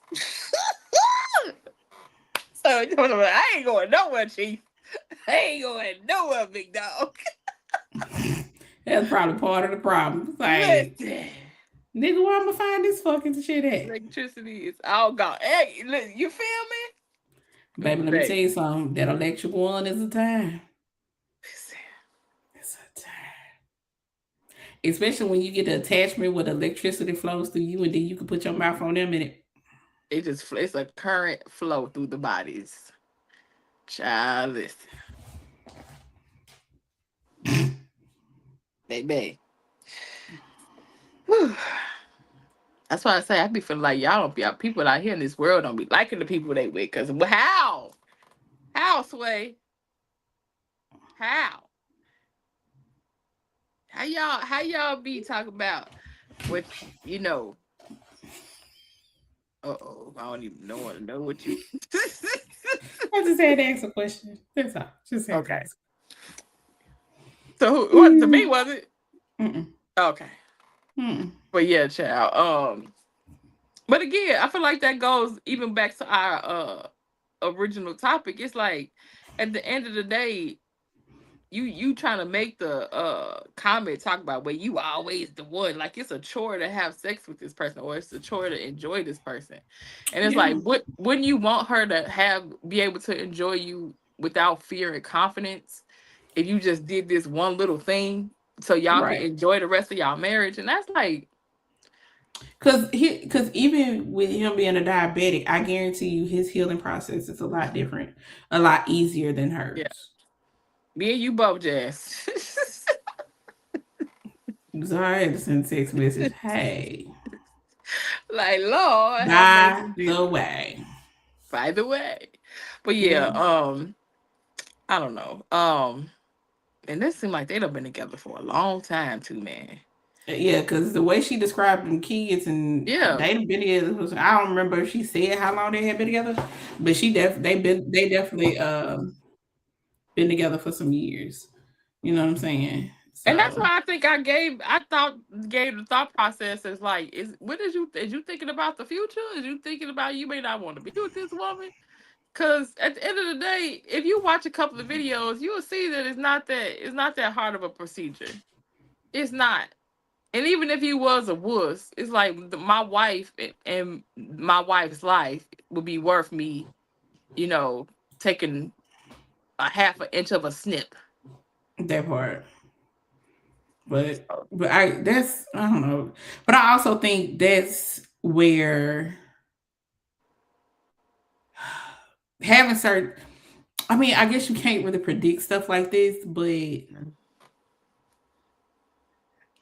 So I ain't going nowhere, Chief. I ain't going nowhere, big dog. That's probably part of the problem. Like, nigga, where I'm gonna find this fucking shit at? Electricity is all gone. Hey, you feel me? Baby, let me tell you something. That electric one is a time. It's a time. Especially when you get the attachment where the electricity flows through you, and then you can put your mouth on them, and it's a current flow through the bodies. Child, listen. Baby. Whew. That's why I say I be feeling like y'all don't be out. People out here in this world don't be liking the people they with. Cause how? How, Sway? How? How y'all be talking about what Uh-oh, I don't even know what you I just had to ask a question. That's all. Just okay. So what to me was it? Okay. But yeah, child. But again, I feel like that goes even back to our original topic. It's like at the end of the day, you trying to make the comment talk about where you always the one, like it's a chore to have sex with this person, or it's a chore to enjoy this person. And it's like, wouldn't you want her to be able to enjoy you without fear and confidence if you just did this one little thing so y'all can enjoy the rest of y'all marriage? And that's like, Because even with him being a diabetic, I guarantee you his healing process is a lot different, a lot easier than hers. Yeah. Me and you both, Jazz. Sorry, I had to send a text message. Hey. Like, Lord. By the way. By the way. But yeah, I don't know. And this seemed like they'd have been together for a long time too, man. Yeah, because the way she described them kids and they've been together. I don't remember if she said how long they had been together, but they definitely been together for some years. You know what I'm saying? So. And that's why I think I gave the thought process is like, is you thinking about the future? Is you thinking about you may not want to be with this woman? Because at the end of the day, if you watch a couple of videos, you will see that it's not that hard of a procedure. It's not. And even if he was a wuss, it's like my wife and my wife's life would be worth me, taking a half an inch of a snip. That part. But I don't know. But I also think that's where having certain, I mean, I guess you can't really predict stuff like this, but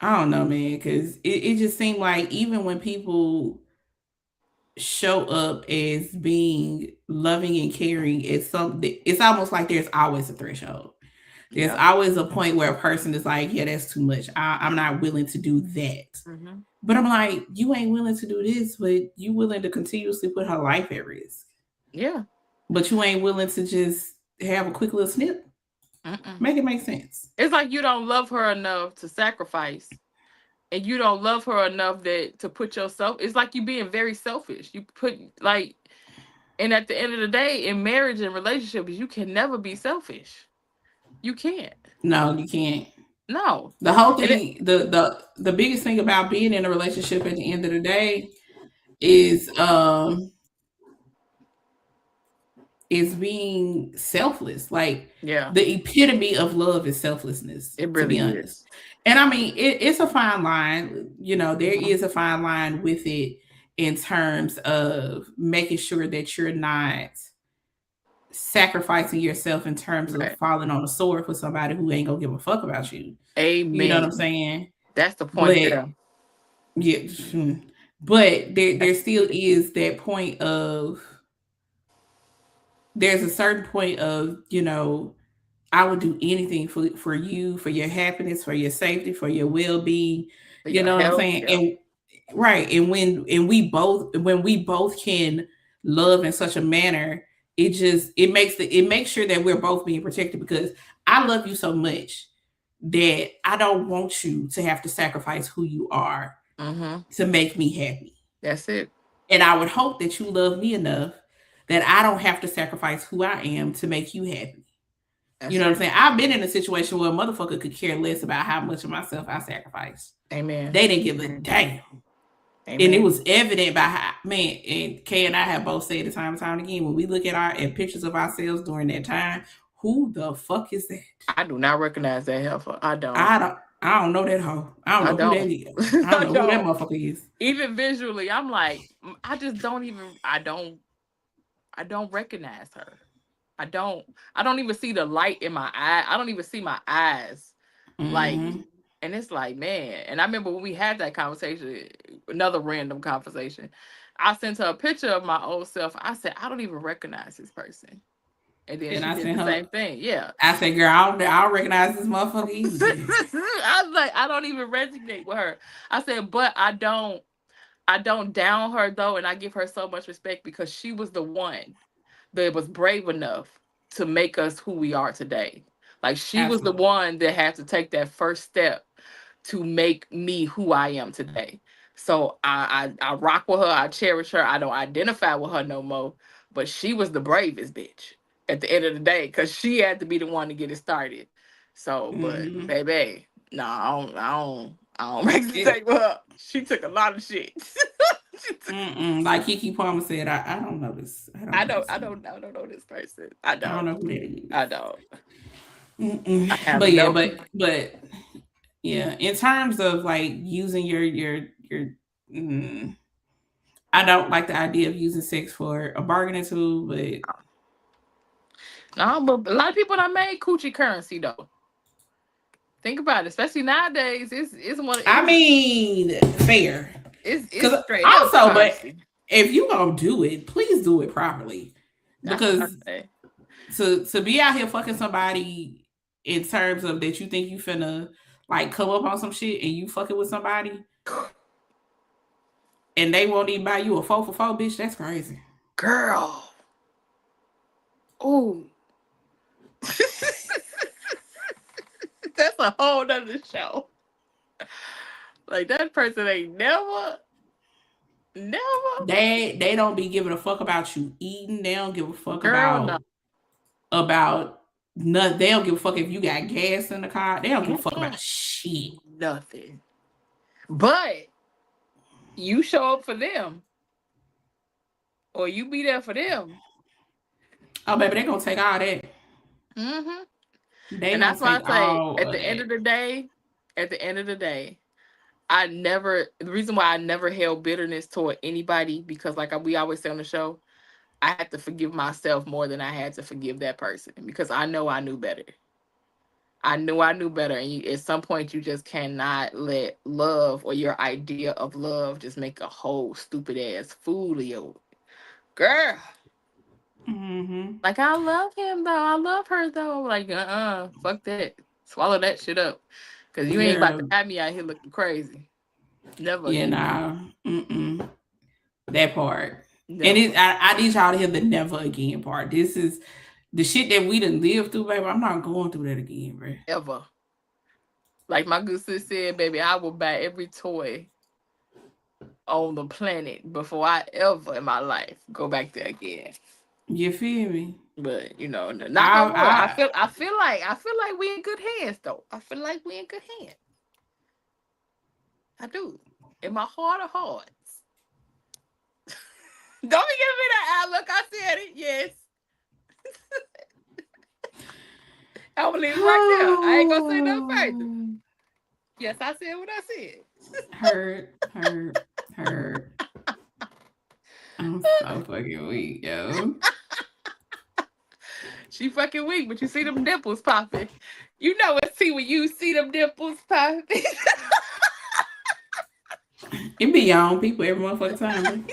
I don't know, man, because it just seemed like even when people show up as being loving and caring, it's almost like there's always a threshold. There's always a point where a person is like, yeah, that's too much. I'm not willing to do that. Mm-hmm. But I'm like, you ain't willing to do this, but you willing to continuously put her life at risk. Yeah. But you ain't willing to just have a quick little snip. Make it make sense. It's like you don't love her enough to sacrifice. And you don't love her enough to put yourself. It's like you being very selfish. You put and at the end of the day, in marriage and relationships, you can never be selfish. You can't. No, you can't. No. The whole thing, the biggest thing about being in a relationship at the end of the day is being selfless. Like, the epitome of love is selflessness. It really is. And I mean, it's a fine line. There is a fine line with it in terms of making sure that you're not sacrificing yourself in terms of falling on a sword for somebody who ain't gonna give a fuck about you. Amen. You know what I'm saying? That's the point. Yeah. But there still is that point of, there's a certain point of, I would do anything for you, for your happiness, for your safety, for your well-being. You know what I'm saying? Yeah. And right. And when we both can love in such a manner, it makes sure that we're both being protected, because I love you so much that I don't want you to have to sacrifice who you are to make me happy. That's it. And I would hope that you love me enough that I don't have to sacrifice who I am to make you happy. That's what I'm saying? I've been in a situation where a motherfucker could care less about how much of myself I sacrificed. Amen. They didn't give a damn. Amen. And it was evident by how, man, and Kay and I have both said it time and time again, when we look at pictures of ourselves during that time, who the fuck is that? I do not recognize that heifer. I don't know that hoe. I don't know who that is. I don't know who that motherfucker is. Even visually, I'm like, I just don't even, I don't recognize her. I don't even see the light in my eye. I don't even see my eyes. Like, and it's like, man. And I remember when we had that conversation, another random conversation, I sent her a picture of my old self. I said, I don't even recognize this person. And then she did the same thing. Yeah. I said, girl, I don't recognize this motherfucker either. I was like, I don't even resonate with her. I said, but I don't down her though, and I give her so much respect because she was the one that was brave enough to make us who we are today. Like, she was the one that had to take that first step to make me who I am today. So I rock with her. I cherish her. I don't identify with her no more. But she was the bravest bitch at the end of the day, because she had to be the one to get it started. So, but baby, no, I don't resonate with her. She took a lot of shit. Like Kiki Palmer said, I don't know this. I don't know this person. I don't know who that is. I don't. But yeah, in terms of like using your I don't like the idea of using sex for a bargaining tool, but no, but a lot of people done made coochie currency though. Think about it, especially nowadays. It's one. I mean, fair. It's straight also, up but currency. if you gonna do it, please do it properly. Because to be out here fucking somebody in terms of that you think you finna like come up on some shit and you fucking with somebody and they won't even buy you a 4 for 4, bitch, that's crazy. Girl. Ooh. That's a whole nother show. Like that person ain't never. They don't be giving a fuck about you eating. They don't give a fuck Girl, about nothing. They don't give a fuck if you got gas in the car. They don't give a fuck about shit. Nothing. But you show up for them. Or you be there for them. Oh, baby, they gonna take all that. Mm-hmm. And that's why I say at the end of the day, the reason why I never held bitterness toward anybody, because like we always say on the show, I had to forgive myself more than I had to forgive that person, because I know I knew better. I knew better. And at some point you just cannot let love or your idea of love just make a whole stupid ass fool of you. Girl. Mm-hmm. Like, I love him though. I love her though. Like, fuck that. Swallow that shit up. Cause you ain't about to have me out here looking crazy. Never. Yeah, nah. That part. Never. And I need y'all to hear the never again part. This is the shit that we done lived through, baby. I'm not going through that again, bro. Ever. Like my good sis said, baby, I will buy every toy on the planet before I ever in my life go back there again. You feel me? But you know, I feel like we in good hands though. I feel like we in good hands. I do. In my heart of hearts. Don't be giving me that eye look. I said it. Yes. I will leave it right there. I ain't gonna say no further. Yes, I said what I said. Hurt. I'm so fucking weak, yo. She fucking weak, but you see them nipples popping. You know it's see when you see them nipples popping. It be on people every motherfucking time.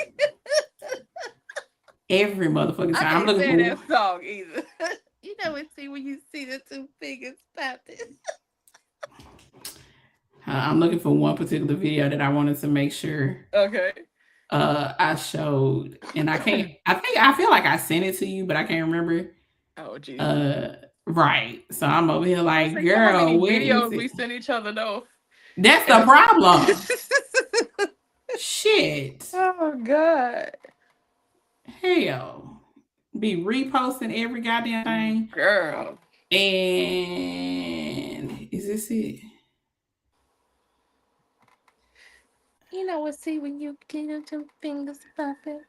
Every motherfucking time. I'm looking for that song either. You know it's see when you see the two fingers popping. I'm looking for one particular video that I wanted to make sure. Okay. I showed, and I feel like I sent it to you, but I can't remember. Oh, geez. Right. So I'm over here like, girl, how many videos we send each other though. That's the problem. Shit. Oh God. Hell. Be reposting every goddamn thing. Girl. And is this it? You know what? See when you get your two fingers popping.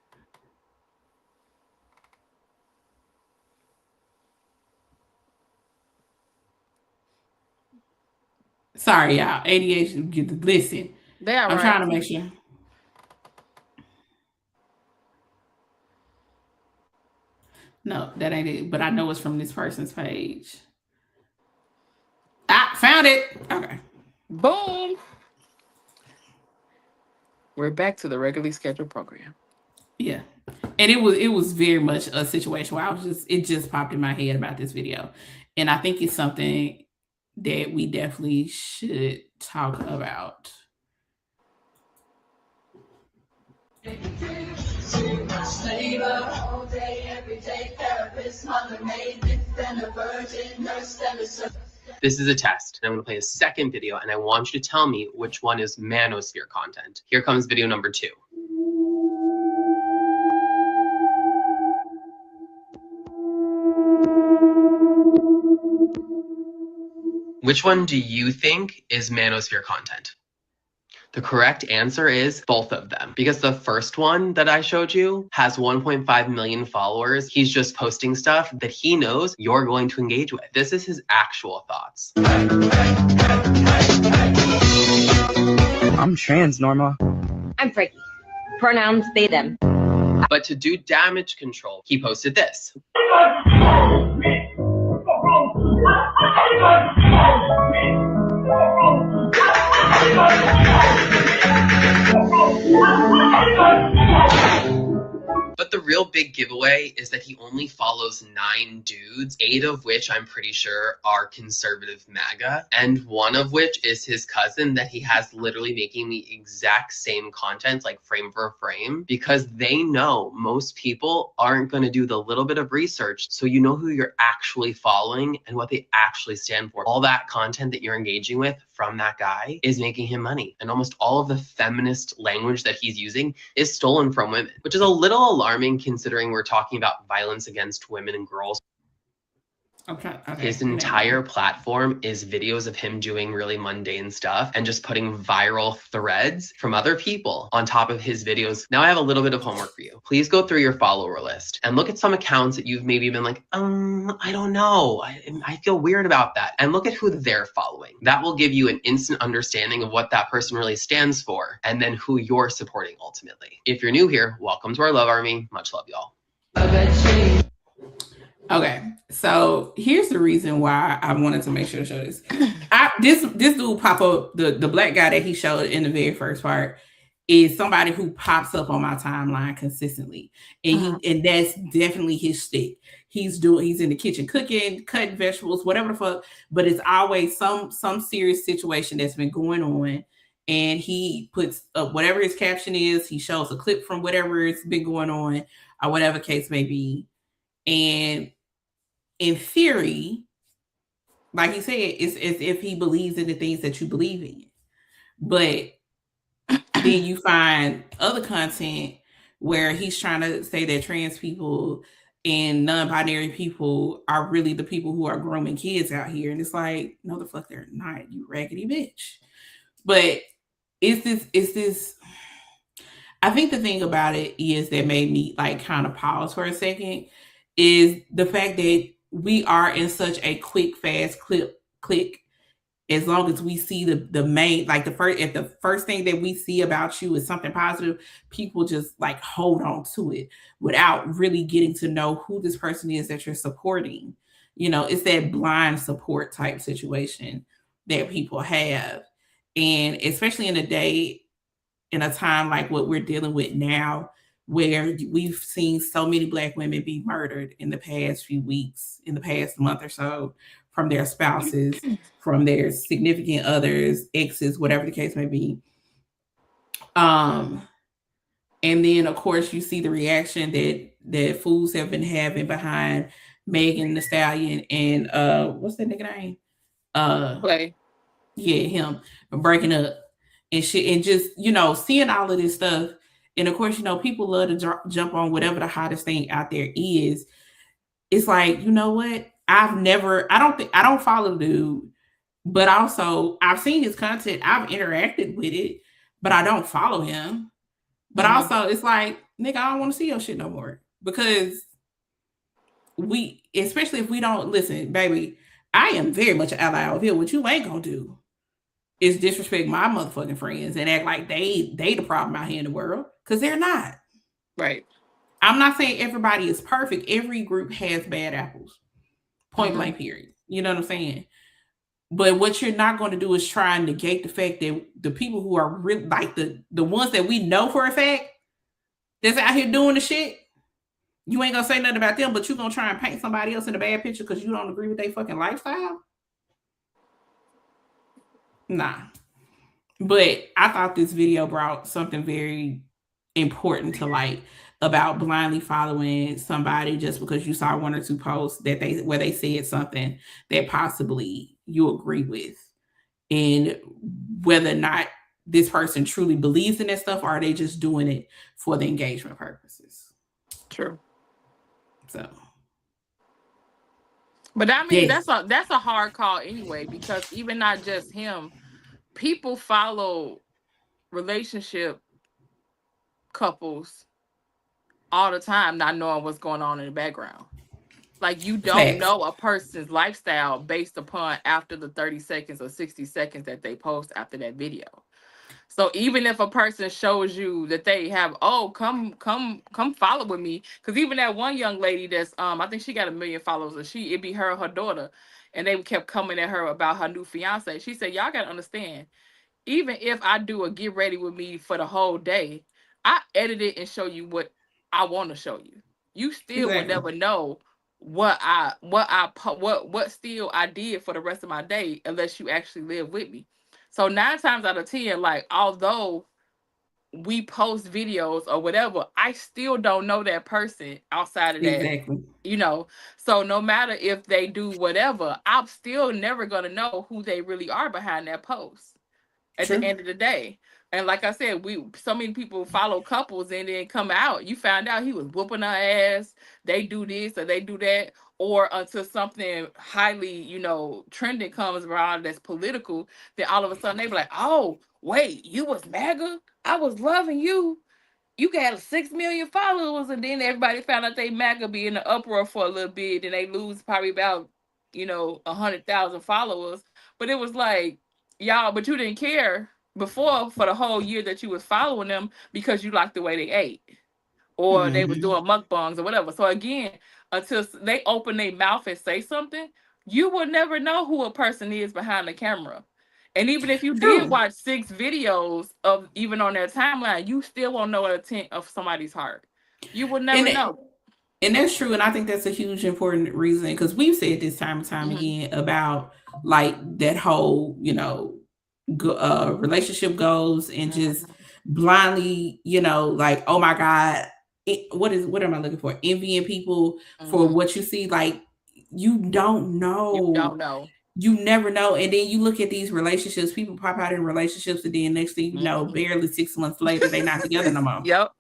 Sorry, y'all. ADHD. Listen. I'm trying to make sure. No, that ain't it. But I know it's from this person's page. I found it. Okay. Boom. We're back to the regularly scheduled program. Yeah. And it was very much a situation where it just popped in my head about this video. And I think it's something that we definitely should talk about. This is a test. I'm going to play a second video, and I want you to tell me which one is manosphere content. Here comes video number 2. Which one do you think is manosphere content? The correct answer is both of them, because the first one that I showed you has 1.5 million followers. He's just posting stuff that he knows you're going to engage with. This is his actual thoughts. I'm trans, Norma. I'm Frankie. Pronouns they, them. But to do damage control, he posted this. But the real big giveaway is that he only follows 9 dudes, 8 of which I'm pretty sure are conservative MAGA, and 1 of which is his cousin that he has literally making the exact same content, like frame for frame, because they know most people aren't going to do the little bit of research, so you know who you're actually following and what they actually stand for. All that content that you're engaging with from that guy is making him money, and almost all of the feminist language that he's using is stolen from women, which is a little alarming considering we're talking about violence against women and girls. Okay. His entire platform is videos of him doing really mundane stuff and just putting viral threads from other people on top of his videos. Now I have a little bit of homework for you. Please go through your follower list and look at some accounts that you've maybe been like, I don't know. I feel weird about that. And look at who they're following. That will give you an instant understanding of what that person really stands for and then who you're supporting ultimately. If you're new here, welcome to our love army. Much love, y'all. Okay, so here's the reason why I wanted to make sure to show this. This dude pop up, the black guy that he showed in the very first part is somebody who pops up on my timeline consistently, and and that's definitely his stick. He's in the kitchen cooking, cutting vegetables, whatever the fuck, but it's always some serious situation that's been going on, and he puts up whatever his caption is. He shows a clip from whatever it's been going on, or whatever case may be, and in theory, like he said, it's as if he believes in the things that you believe in. But then you find other content where he's trying to say that trans people and non-binary people are really the people who are grooming kids out here. And it's like, no, the fuck they're not, you raggedy bitch. But it's this. I think the thing about it is that made me like kind of pause for a second is the fact that we are in such a quick, fast click. As long as we see the main, like if the first thing that we see about you is something positive, people just like hold on to it without really getting to know who this person is that you're supporting. You know, it's that blind support type situation that people have. And especially in a time like what we're dealing with now, where we've seen so many Black women be murdered in the past few weeks, in the past month or so, from their spouses, from their significant others, exes, whatever the case may be. And then, of course, you see the reaction that fools have been having behind Megan Thee Stallion and what's that nigga name? Play. Yeah, him breaking up and shit, and just, you know, seeing all of this stuff. And of course, you know, people love to jump on whatever the hottest thing out there is. It's like, you know what? I don't follow the dude, but also I've seen his content. I've interacted with it, but I don't follow him. But also it's like, nigga, I don't want to see your shit no more, because especially if we don't listen, baby, I am very much an ally of him. What you ain't gonna do is disrespect my motherfucking friends and act like they the problem out here in the world, because they're not. Right. I'm not saying everybody is perfect. Every group has bad apples. Point blank period. You know what I'm saying? But what you're not going to do is try and negate the fact that the people who are really like the ones that we know for a fact that's out here doing the shit, you ain't gonna say nothing about them, but you're gonna try and paint somebody else in a bad picture because you don't agree with their fucking lifestyle. Nah. But I thought this video brought something very important to light about blindly following somebody just because you saw one or two posts where they said something that possibly you agree with, and whether or not this person truly believes in that stuff, or are they just doing it for the engagement purposes. True. So, but I mean, that's a hard call anyway, because even not just him, people follow relationship couples all the time, not knowing what's going on in the background. Like, you don't know a person's lifestyle based upon after the 30 seconds or 60 seconds that they post after that video. So even if a person shows you that they have, oh, come follow with me, because even that one young lady that's I think she got 1 million followers, and it'd be her daughter, and they kept coming at her about her new fiance. She said, y'all gotta understand, even if I do a get ready with me for the whole day, I edit it and show you what I want to show you. You still would never know what still I did for the rest of my day unless you actually live with me. So 9 times out of 10, like, although we post videos or whatever, I still don't know that person outside of that. You know, so no matter if they do whatever, I'm still never gonna know who they really are behind that post at the end of the day. And like I said, so many people follow couples and then come out, you found out he was whooping her ass, they do this or they do that, or until something highly, you know, trending comes around that's political, then all of a sudden they be like, oh, wait, you was MAGA? I was loving you. You got 6 million followers, and then everybody found out they MAGA be in the uproar for a little bit, and they lose probably about, you know, 100,000 followers. But it was like, y'all, but you didn't care before for the whole year that you was following them because you liked the way they ate, or they was doing mukbangs or whatever. So again, until they open their mouth and say something, you will never know who a person is behind the camera. And even if you did watch 6 videos of even on their timeline, you still won't know the intent of somebody's heart. You will never know. And that's true. And I think that's a huge important reason, because we've said this time and time again about like that whole, you know, relationship goals and just blindly, you know, like, oh my God, what am I looking for? Envying people for what you see. Like, you don't know. You don't know. You never know. And then you look at these relationships, people pop out in relationships, and then next thing you know, barely 6 months later, they're not together no more. Yep.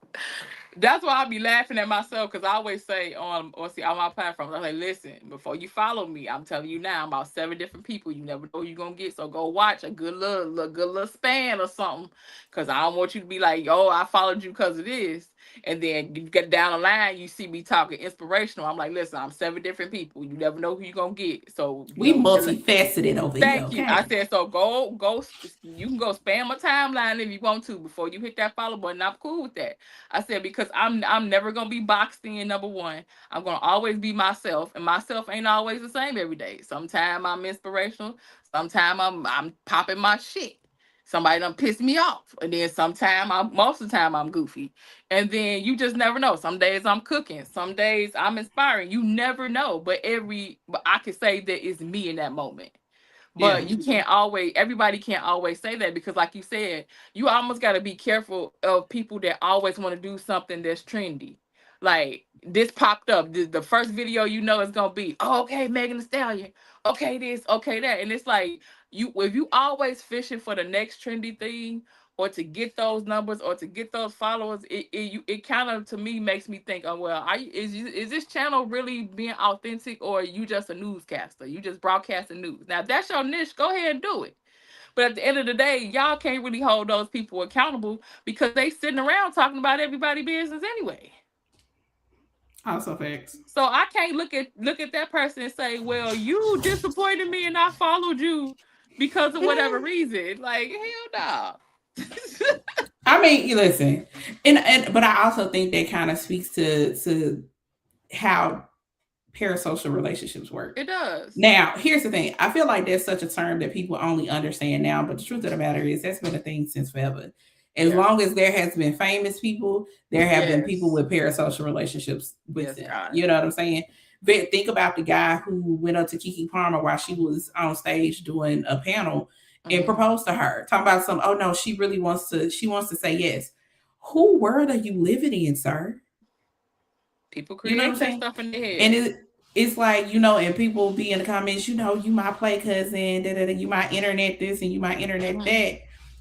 That's why I be laughing at myself, because I always say on my platforms, I'm like, listen, before you follow me, I'm telling you now, I'm about 7 different people. You never know who you're gonna get. So go watch a good little span or something. Cause I don't want you to be like, oh, I followed you because of this. And then you get down the line, you see me talking inspirational. I'm like, listen, I'm 7 different people. You never know who you're gonna get. So we multifaceted over here. Thank you. I said, so go. You can go spam my timeline if you want to before you hit that follow button. I'm cool with that. I said, because I'm never gonna be boxed in. Number one, I'm gonna always be myself, and myself ain't always the same every day. Sometimes I'm inspirational. Sometimes I'm popping my shit. Somebody done piss me off. And then most of the time I'm goofy. And then you just never know. Some days I'm cooking. Some days I'm inspiring. You never know. But I can say that it's me in that moment. But you can't always, everybody can't always say that, because like you said, you almost got to be careful of people that always want to do something that's trendy. Like this popped up. The first video you know is going to be, oh, okay, Megan Thee Stallion. Okay, this, okay, that. And it's like, if you always fishing for the next trendy thing, or to get those numbers, or to get those followers, it kind of, to me, makes me think, oh, well, is this channel really being authentic, or are you just a newscaster? You just broadcasting news. Now, if that's your niche, go ahead and do it. But at the end of the day, y'all can't really hold those people accountable, because they sitting around talking about everybody's business anyway. Also facts. So I can't look at that person and say, well, you disappointed me and I followed you because of whatever reason. Like, hell no. I mean, listen, but I also think that kind of speaks to how parasocial relationships work. It does. Now, here's the thing. I feel like there's such a term that people only understand now, but the truth of the matter is that's been a thing since forever. As long as there has been famous people, there have been people with parasocial relationships with them. God. You know what I'm saying? But think about the guy who went up to Keke Palmer while she was on stage doing a panel and proposed to her. Talking about oh no, she wants to say yes. Who world are you living in, sir? People create stuff in their head. And it's like, and people be in the comments, you might play cousin, you might internet this and you might internet that.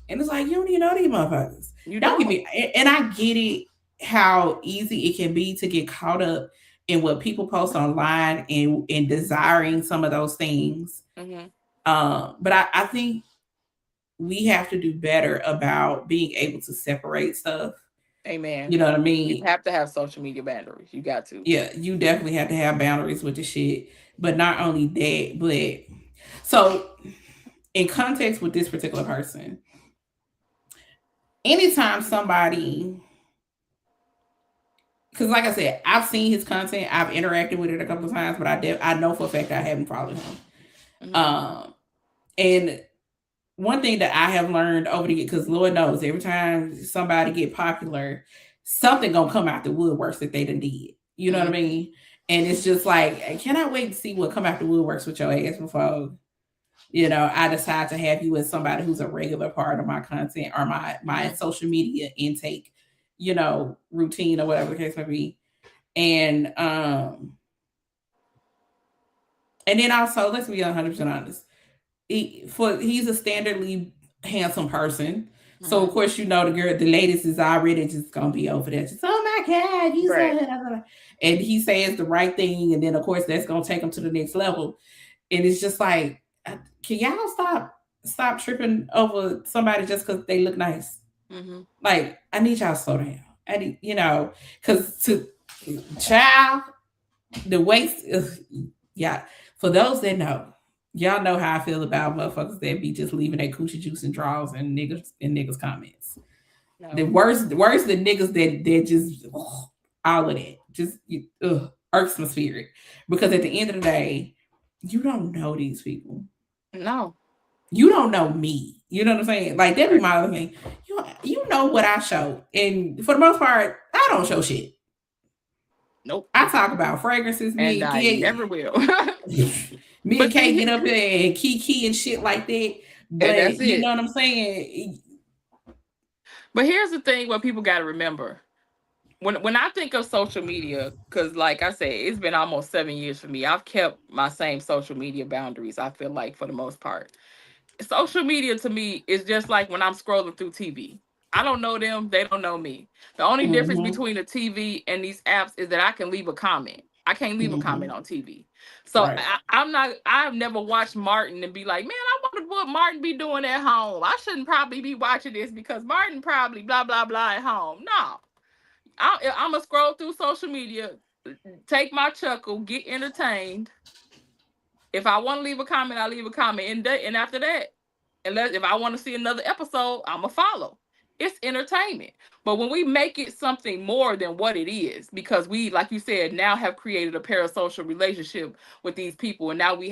And it's like, you don't even know these motherfuckers. Don't get me. And I get it, how easy it can be to get caught up in what people post online and desiring some of those things. But I think we have to do better about being able to separate stuff. Amen. You know what I mean? You have to have social media boundaries. You got to. Yeah, you definitely have to have boundaries with the shit. But not only that, but so in context with this particular person, anytime somebody, because like I said, I've seen his content, I've interacted with it a couple of times, but I know for a fact I haven't followed him. Mhm. And one thing that I have learned over the years, because Lord knows, every time somebody get popular, something gonna come out the woodworks that they done did. You know what I mean? And it's just like, I cannot wait to see what come out the woodworks with your ass before, you know, I decide to have you as somebody who's a regular part of my content or my social media intake, you know, routine or whatever the case may be. And then also, let's be 100% honest. He's a standardly handsome person. So of course, you know, the ladies is already just gonna be over there. Just, oh my God, you right. And he says the right thing, and then of course that's gonna take him to the next level. And it's just like, can y'all stop tripping over somebody just because they look nice? Mm-hmm. Like, I need y'all to slow down. I need, you know, because to child, the waist, yeah. For those that know, y'all know how I feel about motherfuckers that be just leaving their coochie juice and draws and niggas comments. No. The worst the niggas that just all of that just irks my spirit, because at the end of the day, you don't know these people. No, you don't know me. You know what I'm saying? Like, that be my other thing. You know what I show, and for the most part, I don't show shit. Nope. I talk about fragrances. And I never will. Me and Kay get up there and kiki and shit like that. But you know what I'm saying? But here's the thing, what people got to remember. When I think of social media, because like I said, it's been almost 7 years for me. I've kept my same social media boundaries, I feel like, for the most part. Social media to me is just like when I'm scrolling through TV. I don't know them. They don't know me. The only difference between the TV and these apps is that I can leave a comment. I can't leave a comment on TV. So right. I've never watched Martin and be like, man, I wonder what Martin be doing at home. I shouldn't probably be watching this because Martin probably blah, blah, blah at home. No. I'm going to scroll through social media, take my chuckle, get entertained. If I want to leave a comment, I leave a comment. And after that, unless if I want to see another episode, I'm going to follow. It's entertainment. But when we make it something more than what it is, because we, like you said, now have created a parasocial relationship with these people. And now we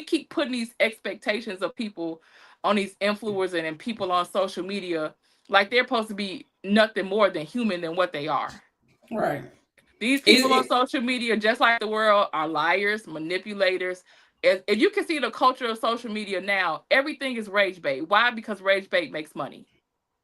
keep putting these expectations of people on these influencers and people on social media, like they're supposed to be nothing more than human than what they are. Right. These people on social media, just like the world, are liars, manipulators. If you can see the culture of social media now, everything is rage bait. Why? Because rage bait makes money.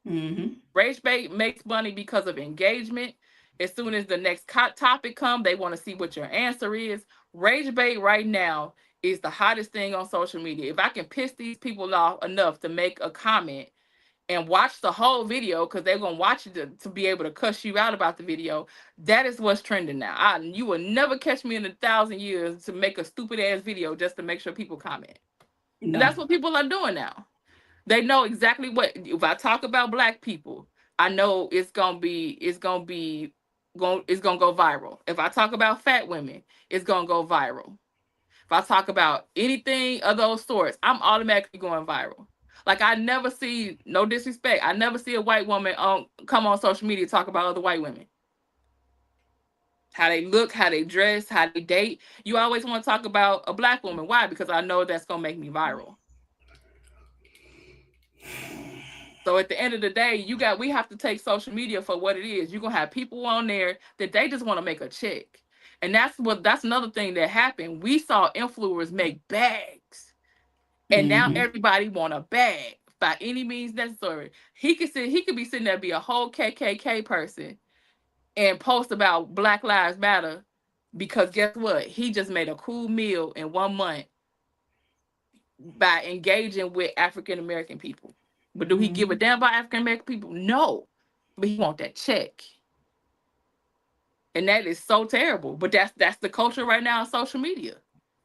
Mm-hmm. Rage bait makes money because of engagement. As soon as the next topic comes, they want to see what your answer is. Rage bait right now is the hottest thing on social media. If I can piss these people off enough to make a comment and watch the whole video, because they're going to watch it to be able to cuss you out about the video, that is what's trending now. You will never catch me in 1,000 years to make a stupid ass video just to make sure people comment. No. And that's what people are doing now. They know exactly what, if I talk about Black people, I know it's gonna go viral. If I talk about fat women, it's gonna go viral. If I talk about anything of those sorts, I'm automatically going viral. Like, I never see, no disrespect, I never see a white woman come on social media talk about other white women. How they look, how they dress, how they date. You always want to talk about a Black woman. Why? Because I know that's gonna make me viral. So at the end of the day, we have to take social media for what it is. You're gonna have people on there that they just want to make a check. And that's another thing that happened. We saw influencers make bags. And now everybody want a bag by any means necessary. He could be sitting there, be a whole KKK person and post about Black Lives Matter, because guess what? He just made a cool meal in 1 month by engaging with African American people. But do he give a damn about African American people? No. But he want that check. And that is so terrible. But that's the culture right now on social media.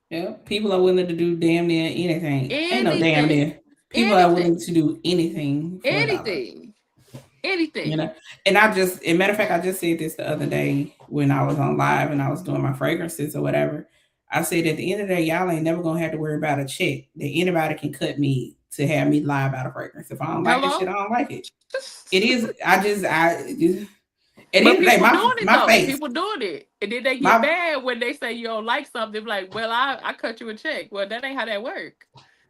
Yeah, people are willing to do damn near anything. Ain't no damn near. People are willing to do anything. Anything. You know, and as a matter of fact, I just said this the other day when I was on live and I was doing my fragrances or whatever. I said, at the end of the day, y'all ain't never gonna have to worry about a check that anybody can cut me to have me lie about a fragrance. If I don't like this Hello? shit, I don't like it. It is. At the end But of the day, people doing it my though. face. People doing it, and then they get My- mad when they say you don't like something. Like, well, I cut you a check. Well, that ain't how that work.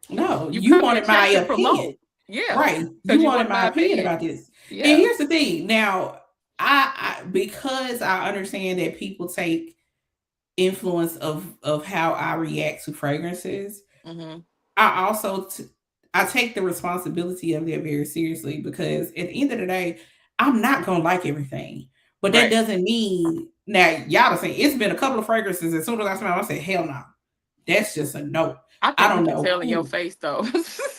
No, you come wanted and my check to opinion. promote. Yeah, Right. 'Cause You wanted my opinion about this. Yeah. And here's the thing. Now, I because I understand that people take influence of how I react to fragrances. Mhm. I also I take the responsibility of that very seriously, because at the end of the day, I'm not gonna like everything. But that Right. doesn't mean now y'all are saying it's been a couple of fragrances. As soon as I smell, I say, hell no. That's just a no. I think I don't you can know tell in your who. face though.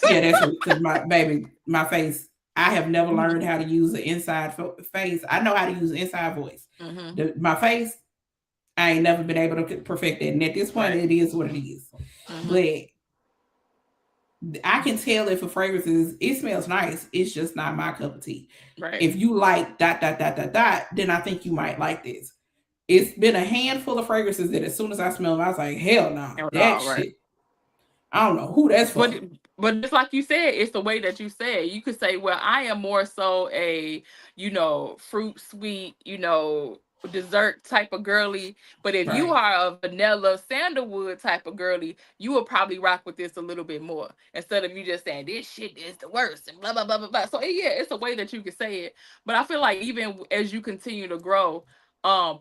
Yeah, that's because my face. I have never learned how to use the inside face. I know how to use the inside voice. Mhm. My face, I ain't never been able to perfect it. And at this point, Right. it is what it is. Mhm. But I can tell if a fragrance it smells nice. It's just not my cup of tea. Right. If you like ... then I think you might like this. It's been a handful of fragrances that as soon as I smell them, I was like, hell no, Hell that no, right. shit. I don't know who that's for. But just like you said, it's the way that you say it. You could say, well, I am more so a, fruit sweet, dessert type of girly. But if you Right. are a vanilla sandalwood type of girly, you will probably rock with this a little bit more. Instead of you just saying this shit is the worst and blah blah blah blah blah. So yeah, it's a way that you can say it. But I feel like even as you continue to grow,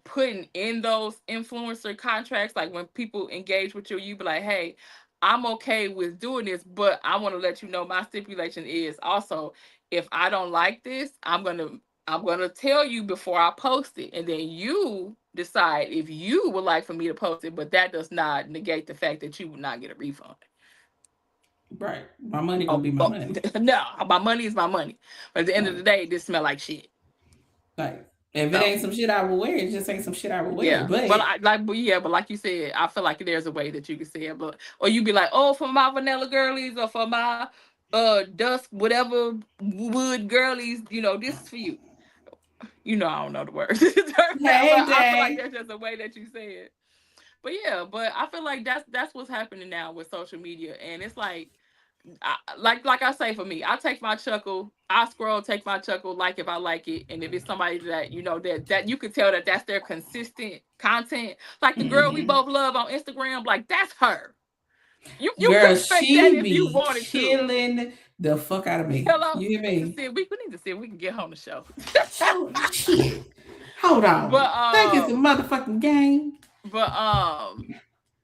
putting in those influencer contracts, like when people engage with you be like, hey, I'm okay with doing this, but I want to let you know my stipulation is also, if I don't like this, I'm gonna tell you before I post it, and then you decide if you would like for me to post it. But that does not negate the fact that you would not get a refund. Right, my money gonna be my money. No, my money is my money. But at the end of the day, this smell like shit. Like, if it ain't some shit I would wear, it just ain't some shit I would wear. Yeah, but like you said, I feel like there's a way that you can say it, or you be like, oh, for my vanilla girlies, or for my dusk whatever wood girlies, this is for you. I don't know the words. I feel like that's just a way that you say it. But yeah, I feel like that's what's happening now with social media, and it's like I say, for me, I take my chuckle, I scroll, take my chuckle, like if I like it, and if it's somebody that that you could tell that that's their consistent content, like the girl we both love on Instagram, like that's her. You Girl, could fake she that if be you wanted killing the fuck out of me. Hello, you hear me? We need to see if we can get her on the show. Shit. Hold on. But think it's a motherfucking game. But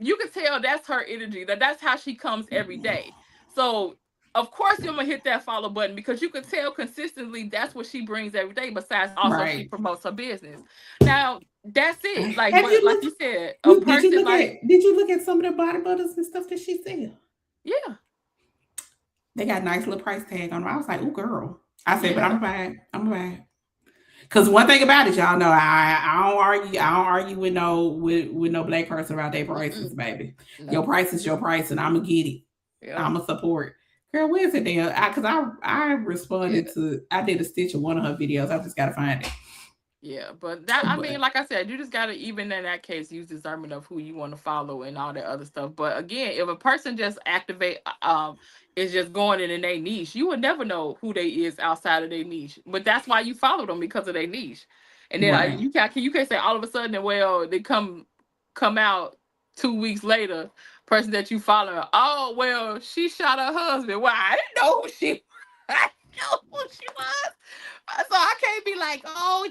you can tell that's her energy. That's how she comes every day. So of course you're gonna hit that follow button, because you can tell consistently that's what she brings every day. Besides, also she promotes her business. Now that's it. Like you said, did you look at some of the body butters and stuff that she sells? Yeah, they got nice little price tag on them. I was like, oh girl. I said, but I'm gonna buy it. Because one thing about it, y'all know, I don't argue with no black person about their prices, baby. No. Your price is your price, and I'm gonna get it. Yeah. I'm gonna support. Girl, where's it there? Because I responded to, I did a stitch of one of her videos. I just gotta find it. Yeah, but that, I mean, like I said, you just gotta, even in that case, use discernment of who you want to follow and all that other stuff. But again, if a person just is just going in their niche, you would never know who they is outside of their niche. But that's why you follow them, because of their niche. And then you can't say all of a sudden, well, they come out 2 weeks later, person that you follow, oh well, she shot her husband. Well, I didn't know who she was. So I can't be like, oh,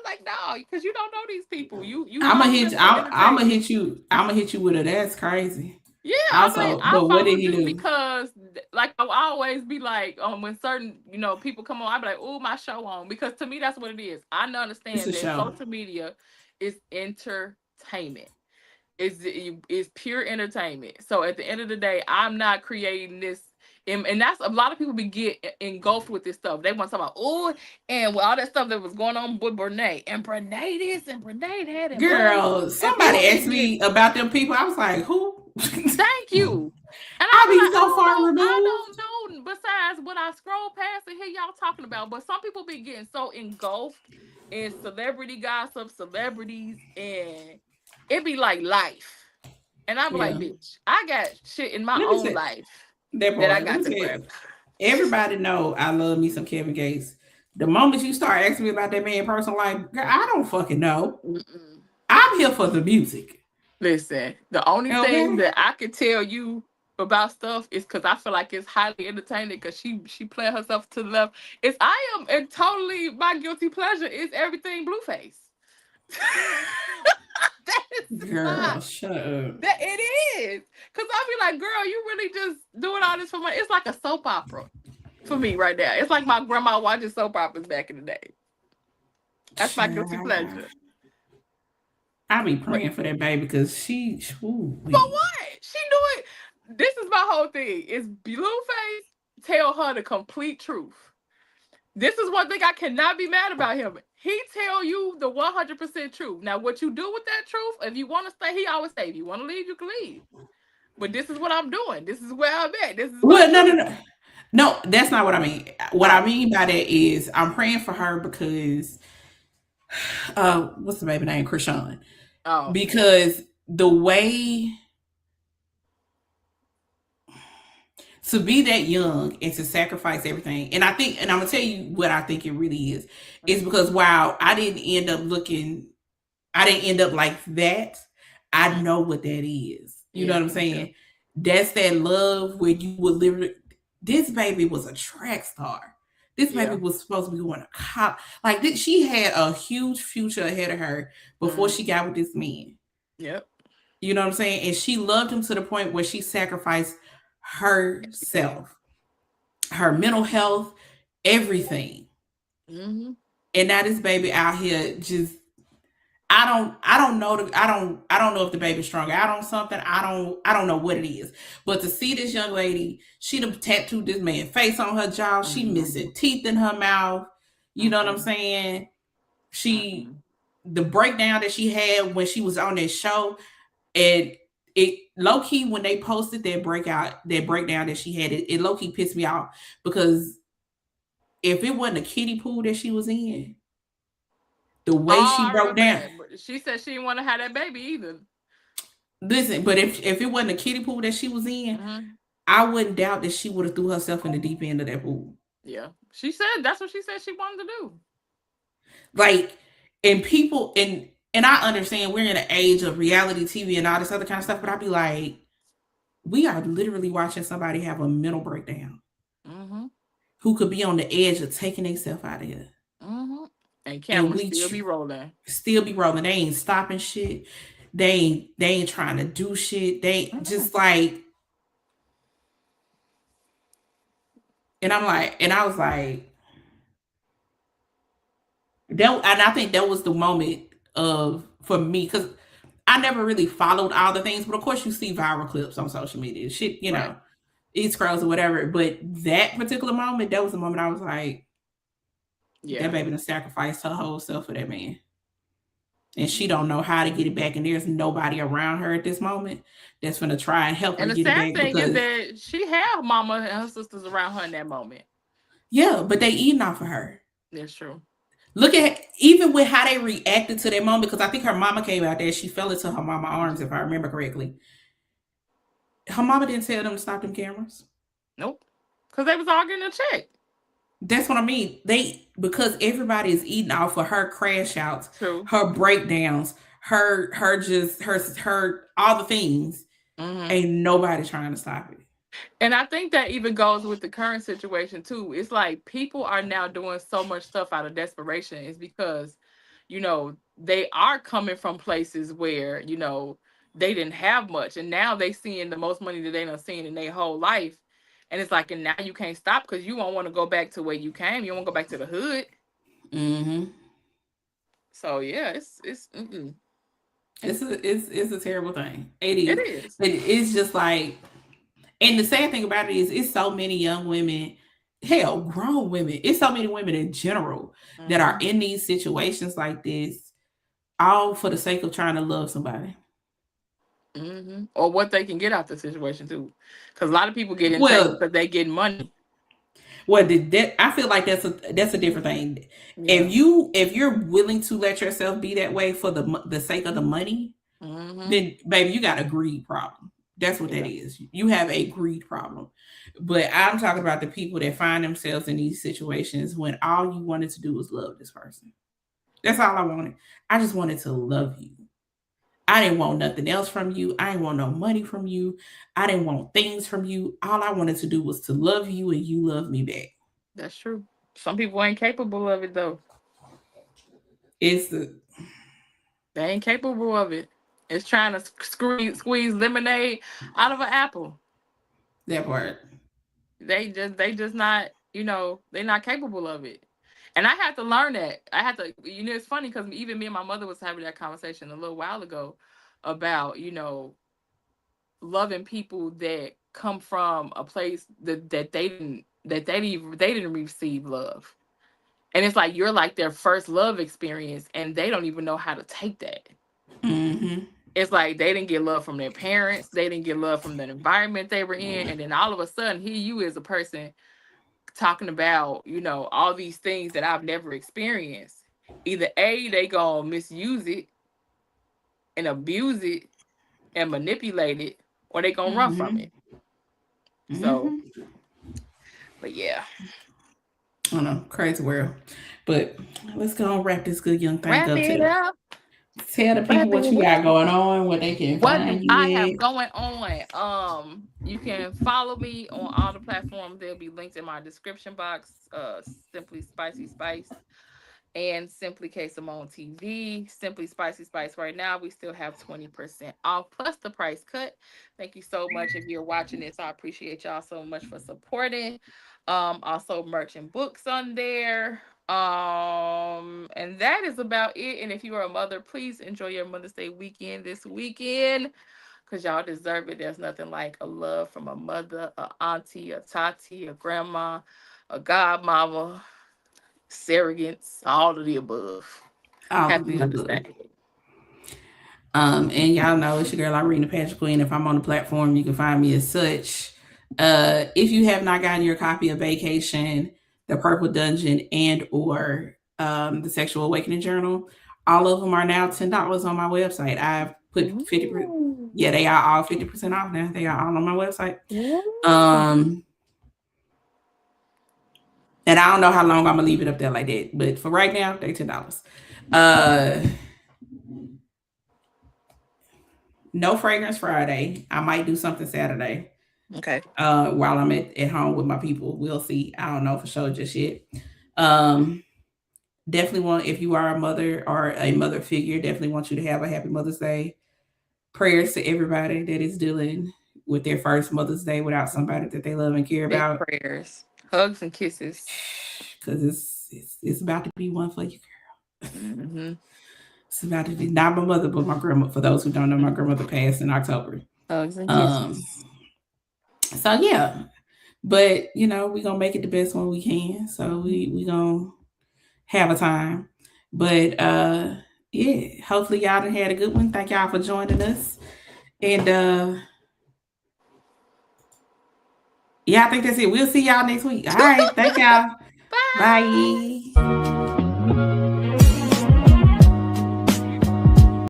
like, no, because you don't know these people. I'm gonna hit you with it. That's crazy. Yeah, also, but what did he do? Because like I always be like, when certain people come on, I be like, oh, my show on, because to me that's what it is. I understand that social media is entertainment. It's pure entertainment. So at the end of the day, I'm not creating this. And that's a lot of people get engulfed with this stuff. They want to talk about, and all that stuff that was going on with Brene. And Brene this and Brene that. And girl, somebody asked me about them people. I was like, who? Thank you. And I be so far removed. I don't know. Besides what I scroll past and hear y'all talking about. But some people be getting so engulfed in celebrity gossip, celebrities, and it be like life. And I be like, bitch, I got shit in my own life. That That I part. got to grab. Everybody know I love me some Kevin Gates. The moment you start asking me about that man's personal life, girl, I don't fucking know. Mm-mm. I'm here for the music. Listen, the only thing that I can tell you about stuff is because I feel like it's highly entertaining because she played herself to the left. It's I am and totally my guilty pleasure is everything Blueface. That is Girl, not, shut up. that it is. Cause I be like, girl, you really just doing all this for money. It's like a soap opera for me right now. It's like my grandma watching soap operas back in the day. That's my guilty pleasure. I be praying for that baby because she. Ooh, For what? She do it. This is my whole thing. Is Blueface tell her the complete truth. This is one thing I cannot be mad about him. He tell you the 100% truth. Now, what you do with that truth, if you want to stay, he always say, if you want to leave, you can leave. But this is what I'm doing. This is where I'm at. This is well, no. No, that's not what I mean. What I mean by that is I'm praying for her because what's the baby name? Krishan. Oh. Because the way to be that young and to sacrifice everything, and I'm gonna tell you what I think it really is because while I didn't end up like that, I know what that is. You know what I'm saying? That's that love where you would literally. This baby was a track star. This baby was supposed to be going to college. Like she had a huge future ahead of her before she got with this man. Yep. You know what I'm saying? And she loved him to the point where she sacrificed herself, her mental health, everything. Mm-hmm. And now this baby out here just. I don't know if the baby's strung out on something. I don't know what it is. But to see this young lady, she done tattooed this man's face on her jaw. She missing teeth in her mouth. You know what I'm saying? The breakdown that she had when she was on that show, and it low key when they posted that breakdown that she had, it low key pissed me off because if it wasn't a kiddie pool that she was in. The way she broke down. She said she didn't want to have that baby either. Listen, but if it wasn't a kiddie pool that she was in, I wouldn't doubt that she would have threw herself in the deep end of that pool. Yeah. She said that's what she said she wanted to do. Like, and people, and I understand we're in an age of reality TV and all this other kind of stuff, but I'd be like, we are literally watching somebody have a mental breakdown who could be on the edge of taking themselves out of here. And cameras still be rolling. Still be rolling. They ain't stopping shit. They ain't trying to do shit. They just like, and I was like, that, and I think that was the moment for me, because I never really followed all the things, but of course you see viral clips on social media, shit, you know, it scrolls or whatever. But that particular moment, that was the moment I was like, that baby done sacrificed her whole self for that man. And she don't know how to get it back. And there's nobody around her at this moment that's going to try and help her get it back. And the sad thing is that she had mama and her sisters around her in that moment. Yeah, but they eating off of her. That's true. Look at, even with how they reacted to that moment, because I think her mama came out there. She fell into her mama's arms, if I remember correctly. Her mama didn't tell them to stop them cameras. Nope. Because they was all getting a check. That's what I mean. Because everybody is eating off of her crash outs, her breakdowns, her all the things. Ain't nobody trying to stop it. And I think that even goes with the current situation too. It's like people are now doing so much stuff out of desperation. It's because, you know, they are coming from places where, you know, they didn't have much. And now they seeing the most money that they done seen in their whole life. And it's like, and now you can't stop because you won't want to go back to where you came. You won't go back to the hood. So yeah, it's a terrible thing. It is. It is. It's just like, and the sad thing about it is, it's so many young women, hell, grown women. It's so many women in general that are in these situations like this, all for the sake of trying to love somebody. Or what they can get out the situation too, because a lot of people get in because they get money. Well, I feel like that's a different thing. Yeah. If you're willing to let yourself be that way for the sake of the money, then baby, you got a greed problem. That's what that is. You have a greed problem. But I'm talking about the people that find themselves in these situations when all you wanted to do was love this person. That's all I wanted. I just wanted to love you. I didn't want nothing else from you. I didn't want no money from you. I didn't want things from you. All I wanted to do was to love you and you love me back. That's true. Some people ain't capable of it though. They ain't capable of it. It's trying to squeeze lemonade out of an apple. That part. They just not, they're not capable of it. And I had to learn that. I had to, it's funny because even me and my mother was having that conversation a little while ago about, loving people that come from a place that they didn't receive love. And it's like you're like their first love experience and they don't even know how to take that. Mm-hmm. It's like they didn't get love from their parents. They didn't get love from the environment they were in. And then all of a sudden, here you is a person talking about, all these things that I've never experienced. Either A, they gonna misuse it and abuse it and manipulate it, or they gonna run from it. So, but yeah. I don't know, crazy world. But let's go and wrap this good young thing up. Tell the people what you got going on, what they can find you. I have going on. You can follow me on all the platforms. There'll be links in my description box. Simply Spicy Spice and Simply K Simone TV. Simply Spicy Spice. Right now, we still have 20% off plus the price cut. Thank you so much if you're watching this. I appreciate y'all so much for supporting. Also merch and books on there. And that is about it. And if you are a mother, please enjoy your Mother's Day weekend this weekend, because y'all deserve it. There's nothing like a love from a mother, a auntie, a tati, a grandma, a godmama, surrogates, all of the above. Happy Mother's Day. And y'all know it's your girl Irina Patrick Queen. If I'm on the platform, you can find me as such. If you have not gotten your copy of Vacation, The Purple Dungeon, and or the Sexual Awakening Journal, all of them are now $10 on my website. I've put 50%. Yeah, they are all 50% off now. They are all on my website. And I don't know how long I'm gonna leave it up there like that, but for right now, they're $10. No Fragrance Friday. I might do something Saturday. Okay. While I'm at home with my people. We'll see. I don't know for sure just yet. Definitely want, if you are a mother or a mother figure, definitely want you to have a happy Mother's Day. Prayers to everybody that is dealing with their first Mother's Day without somebody that they love and care about. Prayers, hugs, and kisses. Because it's about to be one for you, girl. It's about to be not my mother, but my grandma. For those who don't know, my grandmother passed in October. Hugs and kisses. So yeah, but we're gonna make it the best one we can. So we gonna have a time. But yeah, hopefully y'all done had a good one. Thank y'all for joining us. And yeah, I think that's it. We'll see y'all next week. All right, thank y'all. Bye.